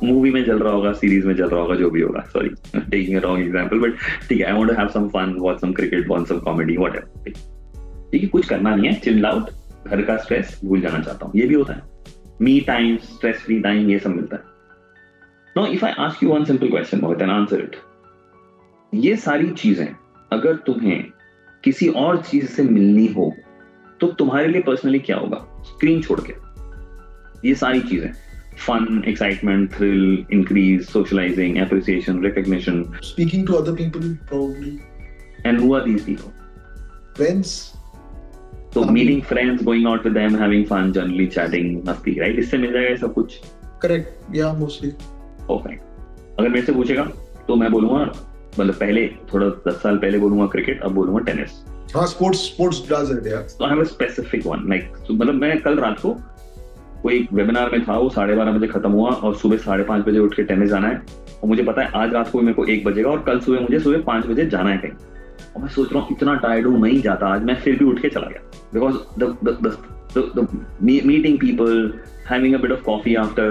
Speaker 2: मूवी में जल रहा होगा, सीरीज में जल रहा होगा, जो भी होगा, sorry taking a wrong example, but ठीक है, I want to have some fun, watch some cricket, watch some comedy, whatever. ठीक है, कुछ करना नहीं है, चिल आउट, घर का स्ट्रेस भूल जाना चाहता हूँ. ये भी होता है, me time, stress free time, ये सब मिलता है. Now if I ask you one simple question Mohit and answer it. ये सारी चीजें अगर तुम्हें किसी और चीज से मिलनी हो तो तुम्हारे लिए पर्सनली क्या होगा? स्क्रीन छोड़ के ये सारी चीजें, fun, excitement, thrill, increase, socialising, appreciation, recognition,
Speaker 1: speaking to other people probably.
Speaker 2: And who are these people?
Speaker 1: Friends.
Speaker 2: So meeting friends, going out with them, having fun, generally chatting, मस्ती, right? इससे मिल जाएगा सब कुछ.
Speaker 1: Correct. Yeah, mostly.
Speaker 2: Perfect. अगर मेरे से पूछेगा तो मैं बोलूंगा, मतलब पहले थोड़ा 10 साल पहले बोलूंगा क्रिकेट, अब बोलूंगा टेनिस.
Speaker 1: हाँ, स्पोर्ट्स डज इट यार.
Speaker 2: तो I have a specific one, like मतलब मैं कल रात को कोई वेबिनार में था, वो 12:30 बजे खत्म हुआ और सुबह 5:30 बजे उठ के टेनिस जाना है. और मुझे पता है आज रात को मेरे को 1 बजेगा और कल सुबह मुझे सुबह 5 बजे जाना है कहीं. और मैं सोच रहा हूँ इतना टायर्ड हूँ, नहीं जाता आज, मैं फिर भी उठ के चला गया. Because the meeting people, having a bit of coffee after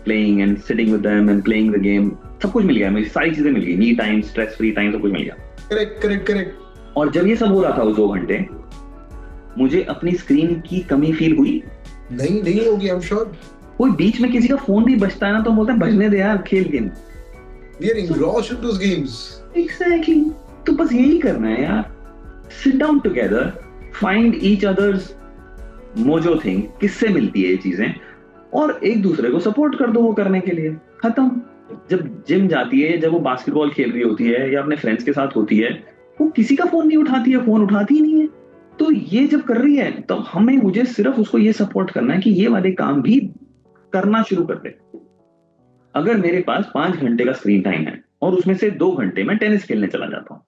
Speaker 2: playing and sitting with them and playing the game, सब कुछ मिल गया, मुझे सारी चीजें मिल गई, me time, stress free time, सब कुछ मिल गया. करेक्ट. और जब ये सब हो रहा था उस 2 घंटे, मुझे अपनी स्क्रीन की कमी फील हुई?
Speaker 1: नहीं होगी, आई एम श्योर.
Speaker 2: कोई बीच में किसी का फोन भी बजता है ना तो बोलते हैं बजने दे यार, खेल game.
Speaker 1: We are engrossed in those games.
Speaker 2: Exactly. तो बस यही करना है यार. Sit down together, find each other's mojo thing, किससे मिलती है ये चीजें, और एक दूसरे को सपोर्ट कर दो वो करने के लिए. खत्म. जब जिम जाती है, जब वो बास्केटबॉल खेल रही होती है या अपने फ्रेंड्स के साथ होती है, वो किसी का फोन नहीं उठाती है, फोन उठाती ही नहीं है. तो ये जब कर रही है तो मुझे सिर्फ उसको ये सपोर्ट करना है कि ये वाले काम भी करना शुरू कर दे. अगर मेरे पास 5 घंटे का स्क्रीन टाइम है और उसमें से 2 घंटे मैं टेनिस खेलने चला जाता हूँ,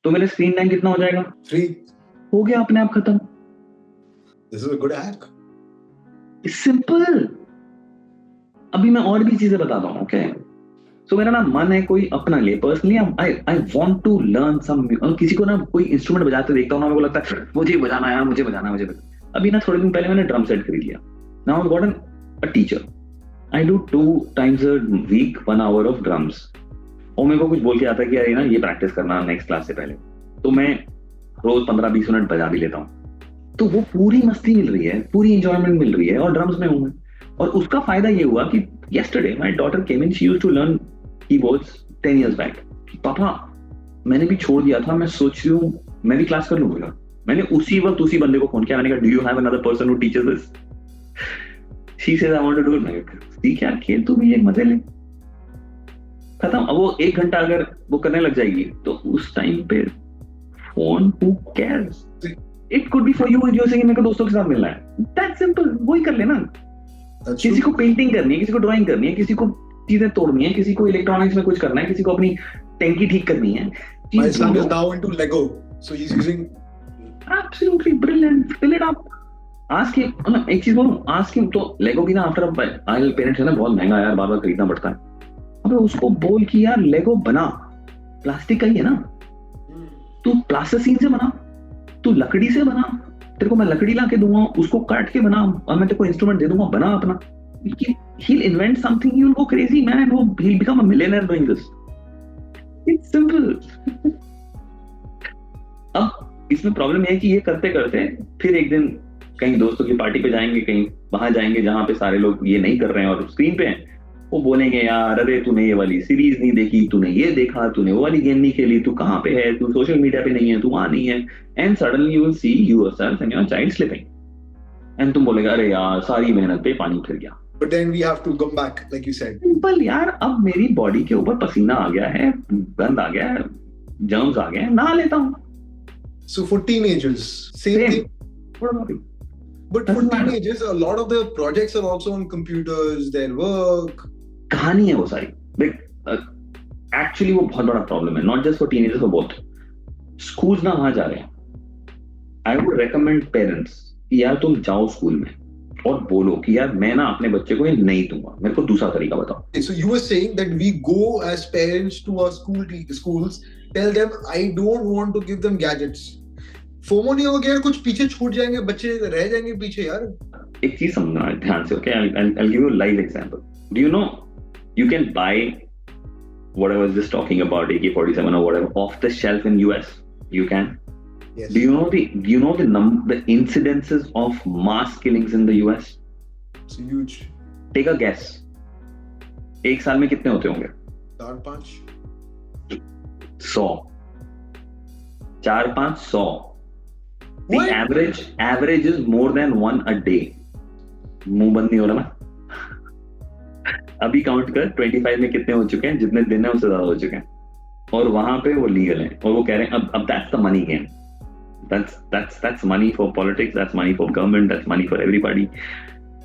Speaker 2: तो मेरा स्क्रीन टाइम कितना हो जाएगा?
Speaker 1: 3.
Speaker 2: हो गया अपने आप खत्म.
Speaker 1: This is a good hack.
Speaker 2: Simple. अभी मैं और भी चीजें बताता हूँ. ओके, सो मेरा ना मन है कोई अपना ले. Personally I want to learn some. किसी को ना कोई इंस्ट्रूमेंट बजाते देखता हूँ ना, मेरे को लगता है मुझे बजाना है यार, मुझे बजाना. अभी ना थोड़े दिन पहले मैंने ड्रम सेट खरीद लिया. Now I got a teacher. I do 2 times a week 1 hour of drums. और मेरे को कुछ बोल के आता है कि यार ना ये प्रैक्टिस करना नेक्स्ट क्लास से पहले, तो मैं रोज 15-20 मिनट बजा भी लेता हूँ. तो वो पूरी मस्ती मिल रही है, पूरी एंजॉयमेंट मिल रही है, और ड्रम्स में हूं मैं. और उसका फायदा ये हुआ कि yesterday my daughter came in, she used to learn keyboards 10 years back. पापा मैंने भी छोड़ दिया था, मैं सोच रही हूँ मैं भी क्लास कर लूंगा. मैंने उसी वक्त उसी बंदे को फोन किया, मैंने कहा do you have another person who teaches this? She said I want to do it. मैं ठीक है खेल, तू भी एक मजे ले. खत्म. अब वो 1 घंटा अगर वो करने लग जाएगी तो उस टाइम पे phone, who cares? It could be for you जो से मेरे को दोस्तों के साथ मिलना है, दैट सिंपल. वही कर लेना. किसी को पेंटिंग करनी है, किसी को ड्राइंग करनी है, किसी को चीजें तोड़नी है, किसी को इलेक्ट्रॉनिक्स में कुछ करना है, किसी को अपनी टैंकी ठीक करनी है.
Speaker 1: My son is now into Lego, so he's using.
Speaker 2: Absolutely brilliant. Fill it up. Ask him. मतलब एक चीज बोलूं, ask him. तो लेगो की ना आफ्टर आजकल पेरेंट्स है ना, बहुत महंगा यार, बार बार खरीदना पड़ता है. अबे उसको बोल कि यार लेगो बना, प्लास्टिक का ही है ना, तू प्लास्टिसीन से बना, तू लकड़ी से बना, तेरे को मैं लकड़ी ला के दूंगा, उसको काट के बना, और मैं तेरे को इंस्ट्रूमेंट दे दूंगा, बना अपना. He'll invent something, you'll go crazy, man. He'll become a millionaire doing this. It's simple. अब इसमें प्रॉब्लम है कि ये करते करते फिर एक दिन कहीं दोस्तों की पार्टी पे जाएंगे, कहीं वहां जाएंगे जहां पे सारे लोग ये नहीं कर रहे हैं और स्क्रीन पे हैं, वो बोलेंगे यार अरे तूने ये वाली सीरीज नहीं देखी, तूने ये देखा, तूने वो वाली गेम नहीं खेली, तू कहाँ पे है, तू सोशल मीडिया पे नहीं है, तू वहां नहीं है. And suddenly you will see yourself and your child slipping, and तुम बोलेगा अरे यार सारी मेहनत पे पानी फिर गया.
Speaker 1: But then we have to come back, like you said.
Speaker 2: Simple यार, अब मेरी बॉडी के ऊपर पसीना आ गया है, गंद आ गया है, जर्म्स आ गए हैं, नहा लेता हूँ.
Speaker 1: So for teenagers, same thing.
Speaker 2: What about you?
Speaker 1: But for teenagers, a lot of the projects are also on computers, their work.
Speaker 2: कहानी है वो सारी. एक्चुअली वो बहुत बड़ा प्रॉब्लम है, not just for teenagers, for both. Schools ना वहां जा रहे हैं. आई वुड रेकमेंड पेरेंट्स कि यार तुम जाओ स्कूल में और बोलो कि यार मैं ना अपने बच्चे को ये नहीं दूंगा, मेरे को दूसरा तरीका बताओ.
Speaker 1: So you were saying that we go as parents to our schools, tell them I don't want to give them gadgets. FOMO नहीं होगा कि यार कुछ पीछे छूट जाएंगे, बच्चे रह जाएंगे पीछे यार.
Speaker 2: एक चीज समझना ध्यान से, okay? I'll give you a live example. Do you know you can buy what I was just talking about, AK-47 or whatever, off the shelf in US? You can.
Speaker 1: Yes.
Speaker 2: Do you know the incidences of mass killings in the US?
Speaker 1: It's huge.
Speaker 2: Take a guess. एक साल में कितने होते होंगे?
Speaker 1: 4-5.
Speaker 2: 100. 4-5-100. The average is more than 1 a day. मुंह बंद नहीं हो रहा ना? अभी काउंट कर 25 में कितने हो चुके हैं, जितने दिन है उससे ज्यादा हो चुके हैं, और वहां पे वो लीगल है, और वो कह रहे हैं अब that's the money game. That's money for politics, that's money for government, that's money for everybody.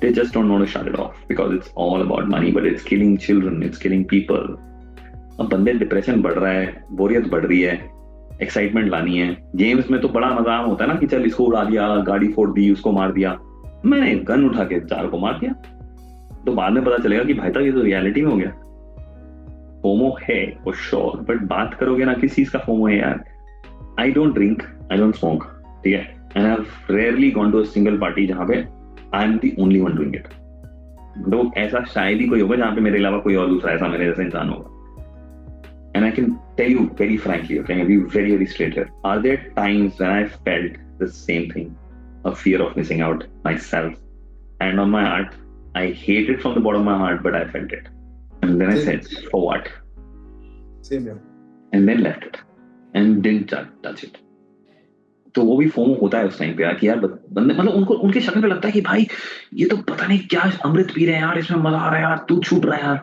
Speaker 2: They just don't want to shut it off because it's all about money, but it's killing children, it's killing people. अब बंदे depression बढ़ रहा है, बोरियत बढ़ रही है, excitement लानी है. गेम्स में तो बड़ा मजा होता है ना कि चल इसको उड़ा दिया, गाड़ी फोड़ दी, उसको मार दिया. मैंने गन उठा के 4 को मार दिया, तो बाद में पता चलेगा कि भाई साहब ये तो रियलिटी में हो गया. फोमो है फॉर श्योर, बट बात करोगे ना किस चीज का फोमो है यार. I don't drink, I don't smoke, ठीक है, and I have rarely gone to a single party जहां पे I am the only one doing it. तो ऐसा शायद ही कोई होगा जहां पे मेरे अलावा कोई और दूसरा ऐसा मेरे जैसा इंसान होगा. And I can tell you very frankly, okay, I'll be very, very straight here. Are there times when I felt the same thing, a fear of missing out myself, and on my heart, I hate it from the bottom of my heart, but I felt it. And then I said, for what?
Speaker 1: Same here.
Speaker 2: And then left it. And didn't touch it. तो वो भी FOMO होता है उस time पे यार कि यार बंदे मतलब उनको उनकी शक्ल पे लगता है कि भाई ये तो पता नहीं क्या अमृत पी रहे हैं यार, इसमें मजा आ रहा है यार, तू छूट रहा है यार.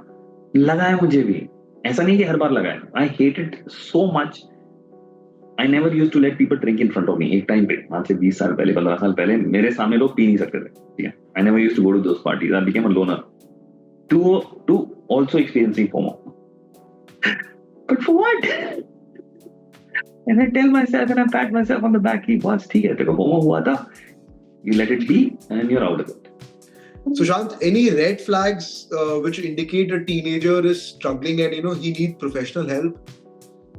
Speaker 2: लगा है मुझे भी, ऐसा नहीं कि हर बार लगा है. I hate it so much. I never used to let people drink in front of me. एक टाइम पे आज से 20 साल पहले, 15 साल पहले मेरे सामने लोग पी नहीं सकते थे, ठीक है. I never used to go to those parties. I became a loner to also experiencing FOMO. But for what? And I tell myself and I pat myself on the back कि बस ठीक है, तेरे को फोमो हुआ था, you let it be and you're out of it.
Speaker 1: So Shant, any red flags which indicate a teenager is struggling and he needs professional help,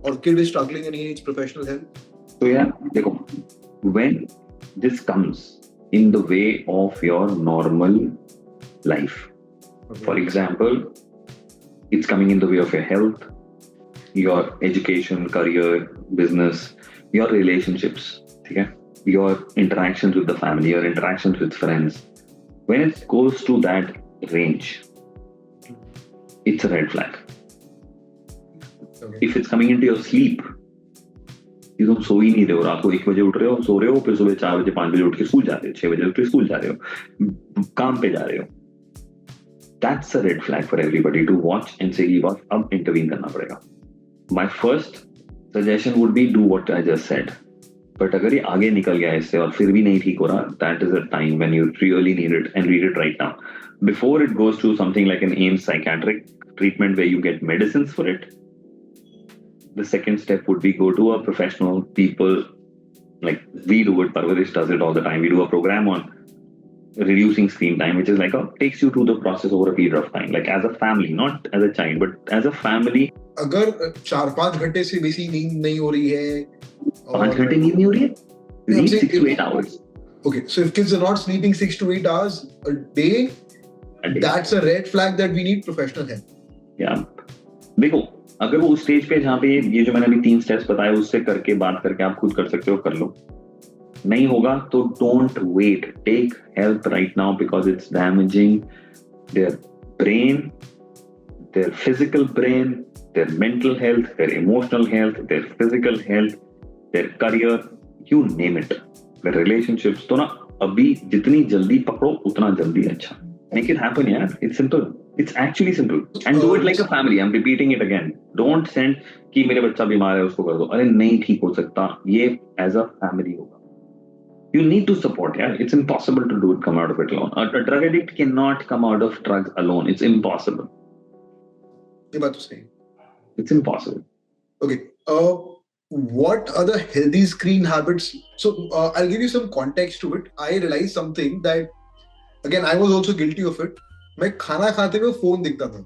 Speaker 1: or kid is struggling and he needs professional help?
Speaker 2: So yeah, देखो, when this comes in the way of your normal life, okay. For example, it's coming in the way of your health, your education, career, business, your relationships, okay? Your interactions with the family, your interactions with friends. When it goes to that range, it's a red flag. Okay. If it's coming into your sleep, you तुम सो ही नहीं रहे हो, रात को 1 बजे उठ रहे हो, सो रहे हो, फिर सुबह 4 बजे 5 बजे उठ के स्कूल जा रहे हो, 6 बजे उठ के स्कूल जा रहे हो, काम पे जा रहे हो. That's a red flag for everybody to watch and say कि बस अब intervene करना पड़ेगा. My first suggestion would be do what I just said. But अगर ये आगे निकल गया इससे और फिर भी नहीं ठीक हो रहा, that is a time when you really need it and read it right now. Before it goes to something like an AIMS psychiatric treatment where you get medicines for it. The second step would be go to a professional. People like we do it, Parvarish does it all the time. We do a program on reducing screen time, which is like takes you through the process over a period of time, like as a family, not as a child, but as a family.
Speaker 1: अगर 4-5 घंटे से बेसी नींद नहीं हो रही है,
Speaker 2: 5 घंटे नींद नहीं हो रही है, you need 6 to 8 hours.
Speaker 1: Okay, so if kids are not sleeping 6 to 8 hours a day, that's a red flag that we need professional help.
Speaker 2: Yeah. देखो, अगर वो उस स्टेज पे जहाँ पे ये जो मैंने अभी 3 स्टेप्स बताए उससे करके बात करके आप खुद कर सकते हो, कर लो. नहीं होगा तो don't wait. Take help right now because it's damaging their brain, their physical brain, their mental health, their emotional health, their physical health, their career, you name it. The relationships तो ना अभी जितनी जल्दी पकड़ो उतना जल्दी अच्छा. Make it happen, यार. It's simple. It's actually simple. And do it like a family. I'm repeating it again. Don't send कि मेरे बच्चा बीमार है उसको कर दो. अरे नहीं ठीक हो सकता. ये as a family होगा. You need to support, yeah. It's impossible to do it, come out of it alone. A drug addict cannot come out of drugs alone. It's impossible.
Speaker 1: ये बात तो सही.
Speaker 2: It's impossible.
Speaker 1: Okay. What are the healthy screen habits? So I'll give you some context to it. I realized something that, again, I was also guilty of it. मैं खाना खाते हुए phone दिखता था.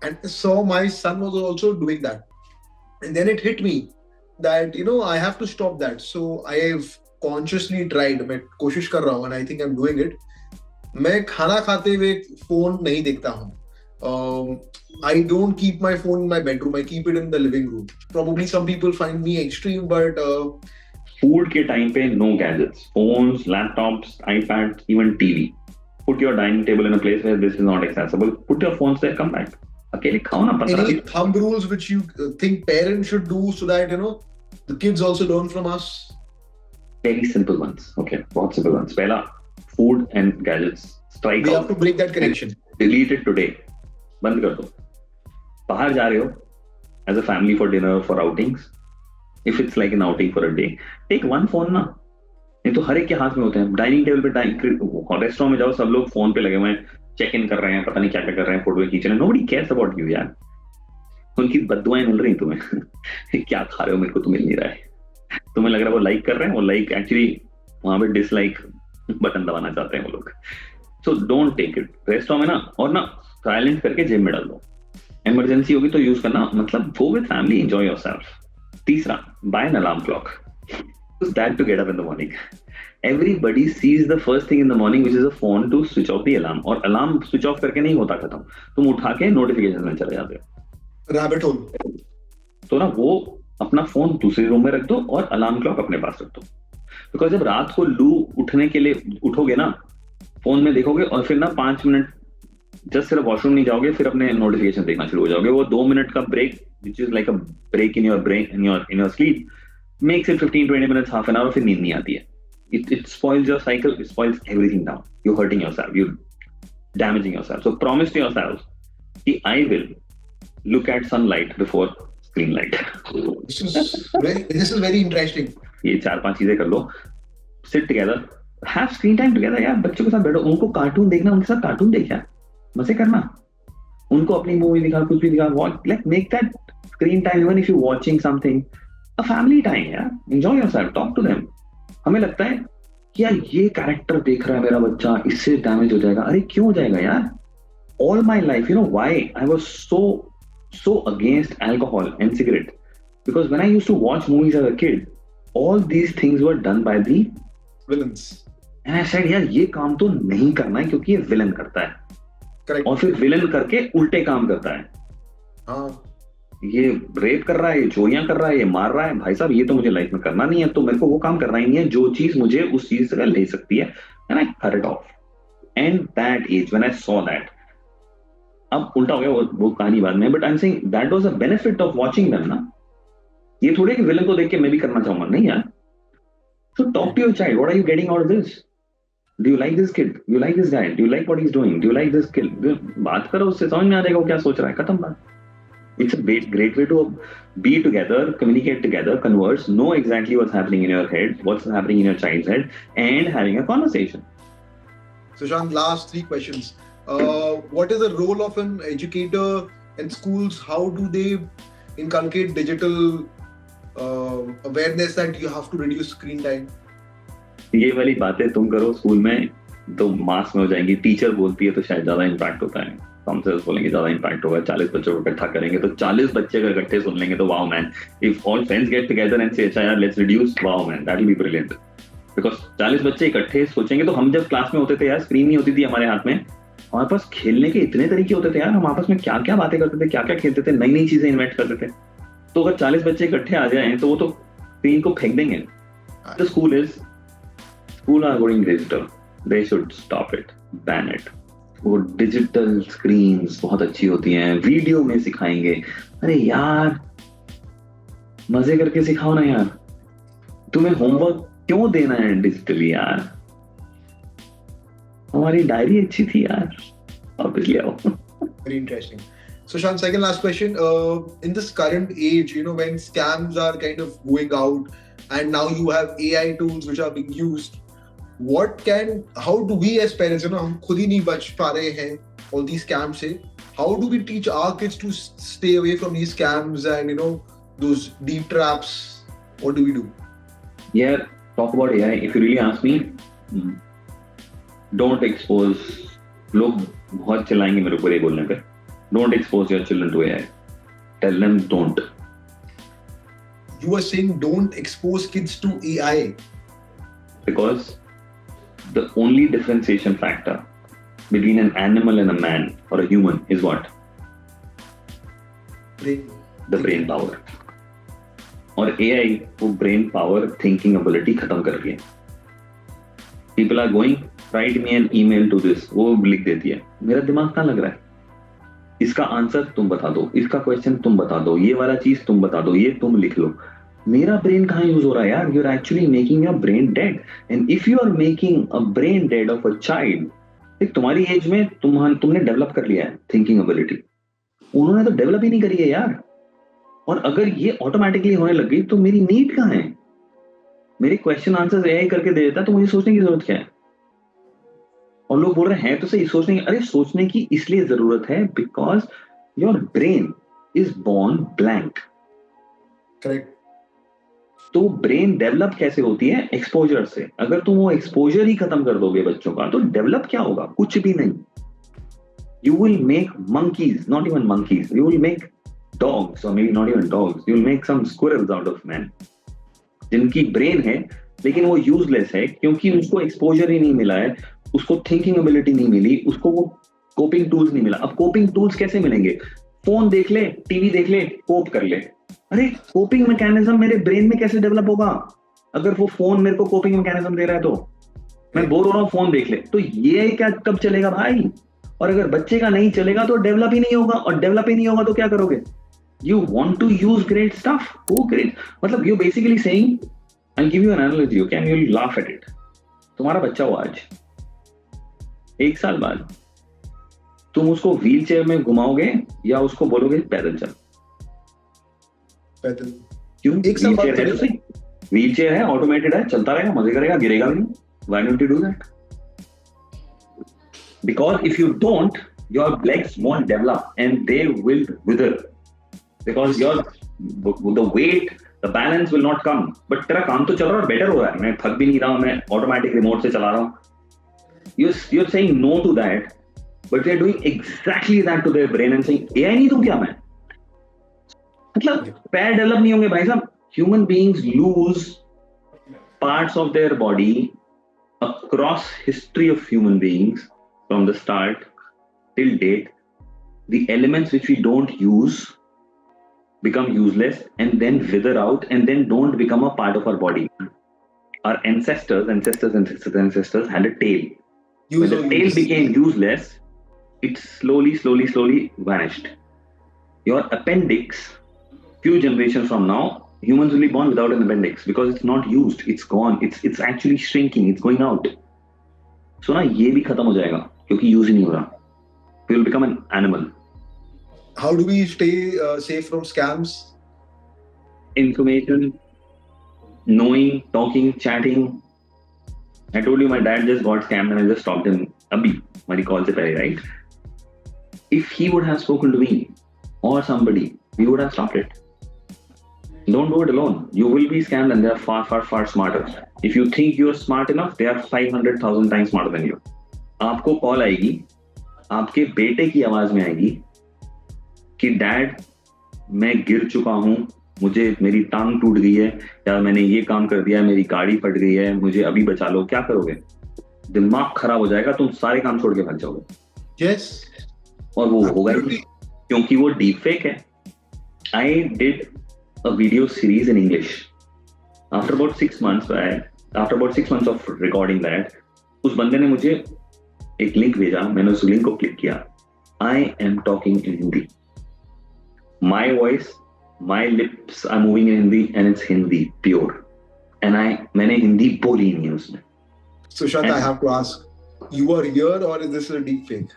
Speaker 1: And so my son was also doing that. And then it hit me that, I have to stop that. So I have consciously tried. मैं कोशिश कर रहा हूँ and I think I'm doing it. मैं खाना खाते हुए phone नहीं देखता हूँ. I don't keep my phone in my bedroom. I keep it in the living room. Probably some people find me extreme, but
Speaker 2: food के time पे no gadgets, phones, laptops, iPads, even TV. Put your dining table in a place where this is not accessible. Put your phones there. Come back. अकेले खाओ ना.
Speaker 1: Any thumb rules which you think parents should do so that the kids also learn from us?
Speaker 2: Very simple ones. Okay, बहुत simple ones. पहला, food and gadgets. Strike
Speaker 1: We
Speaker 2: out.
Speaker 1: have to break that connection.
Speaker 2: Delete it today. बंद कर दो. बाहर जा रहे हो as a family for dinner, for outings, if it's like an outing for a day, take one phone ना. नहीं तो हर एक के हाथ में होते हैं. डाइनिंग टेबल पे रेस्टोरेंट में जाओ, सब लोग फोन पे लगे हुए हैं, चेक इन कर रहे हैं, पता नहीं क्या क्या कर रहे हैं, फोटो खींच रहे हैं. नोबडी केयर्स अबाउट यू यार. उनकी बद्दुआएं मिल रही तुम्हें. क्या खा रहे हो मेरे को तो मिल नहीं रहा है. तुम्हें लग रहा है वो लाइक कर रहे हैं, वो लाइक एक्चुअली वहां पे डिसलाइक बटन दबाना चाहते हैं वो लोग. So don't take it. Restaurant में ना और ना साइलेंट करके जेब में डाल दो. इमरजेंसी होगी तो यूज करना, मतलब go with family, enjoy yourself. तीसरा, buy an alarm clock. Use that to get up in the morning. Everybody sees the first thing in the morning, which is a phone, to switch off the alarm. और alarm switch off करके नहीं होता खत्म. तुम उठा के notification में चले जाते हो.
Speaker 1: Rabbit hole.
Speaker 2: तो ना वो अपना फोन दूसरे रूम में रख दो और अलार्म क्लॉक अपने पास रख दो. बिकॉज जब रात को लू उठने के लिए उठोगे ना, फोन में देखोगे और फिर ना 5 मिनट जस्ट सिर्फ वॉशरूम नहीं जाओगे, फिर अपने नोटिफिकेशन देखना शुरू हो जाओगे. वो 2 मिनट का break, which is like a break in your brain, in your sleep, makes it 15-20 minutes, half an hour, फिर नींद नहीं आती है. It spoils your cycle, it spoils everything down. You're hurting yourself, you're damaging yourself. So promise to yourself that I will look at sunlight before screen light.
Speaker 1: This is very interesting.
Speaker 2: ये 4-5 चीजें कर लो. Sit together, have screen time together यार. बच्चों के साथ बैठो, उनको cartoon देखना, उनके साथ कार्टून देख यार, मजे करना. उनको अपनी मूवी दिखा, कुछ भी दिखा, like make that screen time, even if you're watching something, a family time, yeah. Enjoy yourself, talk to them. हमें लगता है कि यार ये कैरेक्टर देख रहा है मेरा बच्चा, इससे डैमेज हो जाएगा. अरे क्यों हो जाएगा यार? All my life, you know why I was so against alcohol and cigarette? Because when I used to watch movies as a kid, all these things were done by the
Speaker 1: villains.
Speaker 2: And I said यार ये काम तो नहीं करना है क्योंकि ये villain करता है.
Speaker 1: Correct.
Speaker 2: और फिर विलन करके उल्टे काम करता है.
Speaker 1: हाँ.
Speaker 2: ये रेप कर रहा है, ये चोरियां कर रहा है, ये मार रहा है. भाई साहब ये तो मुझे लाइफ में करना नहीं है, तो मेरे को वो काम करना ही नहीं है जो चीज मुझे उस चीज से ले सकती है. And I cut it off. And that as when I saw that, अब उल्टा हो गया वो कहानी बाद में, but I am saying that was a benefit of watching them ना. ये थोड़े कि विलन को देख के मैं भी करना चाहूंगा, नहीं यार. So talk to your child, what are you getting out of this? Do you like this kid? Do you like this guy? Do you like what he is doing? Do you like this kid? बात करो उससे, समझ में आ जाएगा वो क्या सोच रहा है. खत्म बात. It's a great way to be together, communicate together, converse, know exactly what's happening in your head, what's happening in your child's head, and having a conversation.
Speaker 1: So, Shant, last 3 questions. What is the role of an educator and schools, how do they inculcate digital awareness that you have to reduce screen time?
Speaker 2: ये वाली बातें तुम करो school में तो मास में हो जाएंगी. टीचर बोलती है तो शायद ज्यादा इम्पैक्ट होता है. काउंसलर्स बोलेंगे ज्यादा इम्पैक्ट होगा. 40 बच्चों को इकट्ठा करेंगे तो 40 बच्चे अगर इकट्ठे सुन लेंगे तो wow man. If all friends get together and से अच्छा यार let's reduce, wow man, that will be brilliant. Because 40 बच्चे इकट्ठे सोचेंगे. तो हम जब क्लास में होते थे यार, स्क्रीन नहीं होती थी हमारे हाथ में, हमारे पास खेलने के इतने तरीके होते थे यार. हम आपस में क्या क्या बातें करते थे, क्या क्या खेलते थे, नई नई चीजें इन्वेंट करते थे. तो अगर 40 बच्चे इकट्ठे आ जाएं तो वो तो स्क्रीन को फेंक देंगे. The school are going digital, they should stop it, ban it. वो डिजिटल स्क्रीन्स बहुत अच्छी होती हैं, वीडियो में सिखाएंगे. अरे यार मजे करके सिखाओ ना यार. तुम्हें होमवर्क क्यों देना है डिजिटली यार? हमारी डायरी अच्छी थी यार. वापस ले आओ.
Speaker 1: Very interesting. So, Shan, second last question. In this current age, when scams are kind of going out, and now you have AI tools which are being used, how do we as parents, हम खुद ही नहीं बच पा रहे हैं all these scams से, how do we teach our kids to stay away from these scams and those deep traps? What do we do?
Speaker 2: Yeah, talk about AI. If you really ask me, don't expose. लोग बहुत चिल्लाएंगे मेरे ऊपर ये बोलने पे. Don't expose your children to AI. Tell them don't.
Speaker 1: You are saying don't expose kids to AI.
Speaker 2: Because the only differentiation factor between an animal and a man or a human is what? The brain power. और AI वो brain power thinking ability खत्म कर रही है. People are going, write me an email to this. वो लिख देती है. मेरा दिमाग कहाँ लग रहा है? इसका आंसर तुम बता दो, इसका क्वेश्चन तुम बता दो, ये वाला चीज तुम बता दो, ये तुम लिख लो. मेरा ब्रेन कहाँ यूज हो रहा है यार? You are actually making your brain dead. And if you are making a brain dead of a child, तुम्हारी एज में तुमने डेवलप कर लिया है थिंकिंग एबिलिटी, उन्होंने तो डेवलप ही नहीं करी है यार. और अगर ये ऑटोमेटिकली होने लग गई तो मेरी नीड कहाँ है? मेरे क्वेश्चन आंसर एआई करके दे देता, तो मुझे सोचने की जरूरत क्या है? और लोग बोल रहे हैं तो सही सोचने की. अरे सोचने की इसलिए जरूरत है because your brain is born blank.
Speaker 1: Correct.
Speaker 2: तो ब्रेन डेवलप कैसे होती है? एक्सपोजर से. अगर तुम वो एक्सपोजर ही खत्म कर दोगे बच्चों का तो डेवलप क्या होगा? कुछ भी नहीं. You will make monkeys, not even monkeys, you will make dogs, or maybe not even dogs, you will make some squirrels out of men, जिनकी ब्रेन है लेकिन वो यूजलेस है क्योंकि उसको एक्सपोजर ही नहीं मिला है, उसको थिंकिंग एबिलिटी नहीं मिली, उसको वो कोपिंग टूल्स नहीं मिला. अब कोपिंग टूल्स कैसे मिलेंगे? फोन देख ले, टीवी देख ले, कोप कर ले. अरे कोपिंग मैकेनिज्म मेरे ब्रेन में कैसे डेवलप होगा अगर वो फोन मेरे को कोपिंग मैकेनिज्म दे रहा है? तो मैं बोर हो रहा हूँ, फोन देख ले. तो ये क्या कब चलेगा भाई? और अगर बच्चे का नहीं चलेगा तो डेवलप ही नहीं होगा, और डेवलप ही नहीं होगा तो क्या करोगे? You want to use great stuff? Oh, great. मतलब you're basically saying, I'll give you an analogy, okay? And you'll laugh at it. तुम्हारा बच्चा हो आज, 1 साल बाद तुम उसको व्हील चेयर में घुमाओगे या उसको बोलोगे पैदल चल?
Speaker 1: पैदल.
Speaker 2: क्यों?
Speaker 1: एक साल बाद
Speaker 2: है तो सही. व्हील चेयर है, ऑटोमेटेड है, चलता रहेगा, मजे करेगा, गिरेगा भी नहीं. Why don't you do that? Because if you don't, your legs won't develop and they will wither. Because the weight, the balance will not come. But तेरा काम तो चल रहा है और बेटर हो रहा है. मैं थक भी नहीं रहा हूँ, मैं ऑटोमेटिक रिमोट से चला रहा हूँ. You're saying no to that, but they're doing exactly that to their brain and saying AI नहीं दूं क्या मैं? मतलब पैर डेवलप नहीं होंगे भाई साहब. Human beings lose parts of their body across history of human beings from the start till date. The elements which we don't use become useless and then wither out and then don't become a part of our body. Our ancestors had a tail. When the tail became useless, it slowly vanished. Your appendix, few generations from now, humans will be born without an appendix because it's not used. It's gone. It's actually shrinking. It's going out. So ना ये भी खत्म हो जाएगा क्योंकि use ही नहीं हो रहा. We will become an animal.
Speaker 1: How do we stay safe from scams?
Speaker 2: Information, knowing, talking, chatting. I told you my dad just got scammed and I just stopped him. Abhi, my call se pehle, right? If he would have spoken to me, or somebody, we would have stopped it. Don't do it alone. You will be scammed, and they are far, far, far smarter. If you think you're smart enough, they are 500,000 times smarter than you. आपको call आएगी, आपके बेटे की आवाज में आएगी कि dad मैं गिर चुका हूं, मुझे मेरी टांग टूट गई है, या मैंने ये काम कर दिया, मेरी गाड़ी फट गई है, मुझे अभी बचा लो. क्या करोगे? दिमाग खराब हो जाएगा, तुम सारे काम छोड़ के भाग जाओगे.
Speaker 1: Yes.
Speaker 2: और वो होगा ही क्योंकि वो डीप फेक है. I did a video series in English. After about 6 months of recording that, उस बंदे ने मुझे एक लिंक भेजा, मैंने उस लिंक को क्लिक किया. I am talking in Hindi. My voice, my lips are moving in Hindi and it's Hindi pure. And मैंने हिंदी बोली नहीं उसमें.
Speaker 1: Sushant, I have to ask, you are here or is this a deep fake?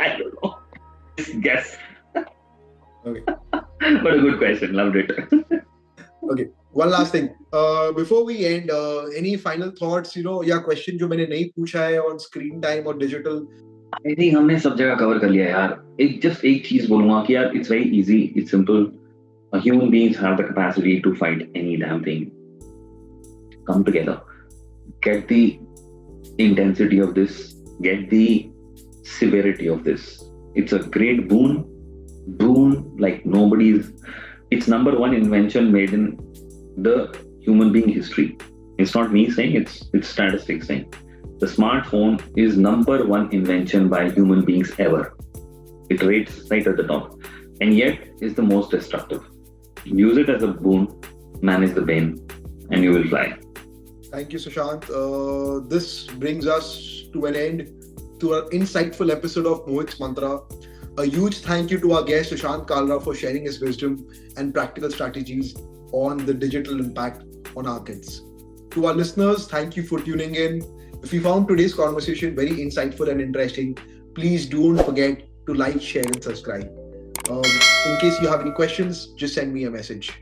Speaker 2: I don't know. Guess.
Speaker 1: Okay.
Speaker 2: But a good question. Loved it.
Speaker 1: Okay. One last thing. Before we end, any final thoughts, या question जो मैंने नहीं पूछा है on screen time or digital?
Speaker 2: I think हमने सब जगह cover कर लिया यार. एक चीज बोलूंगा कि यार, it's very easy, it's simple. Human beings have the capacity to fight any damn thing. Come together. Get the intensity of this. Get the severity of this. It's a great boon like nobody's. It's number one invention made in the human being history. It's not me saying, it's statistics saying. The smartphone is number one invention by human beings ever. It rates right at the top, and yet is the most destructive. Use it as a boon, manage the bane, and you will fly.
Speaker 1: Thank you, Sushant. This brings us to an end to our insightful episode of Mohit's Mantra. A huge thank you to our guest Sushant Kalra for sharing his wisdom and practical strategies on the digital impact on our kids. To our listeners, thank you for tuning in. If you found today's conversation very insightful and interesting, please don't forget to like, share and subscribe. In case you have any questions, just send me a message.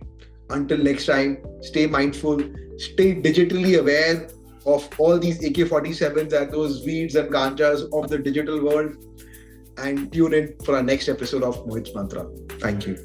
Speaker 1: Until next time, stay mindful, stay digitally aware of all these AK-47s and those weeds and ganjas of the digital world, and tune in for our next episode of Mohit's Mantra. Thank you.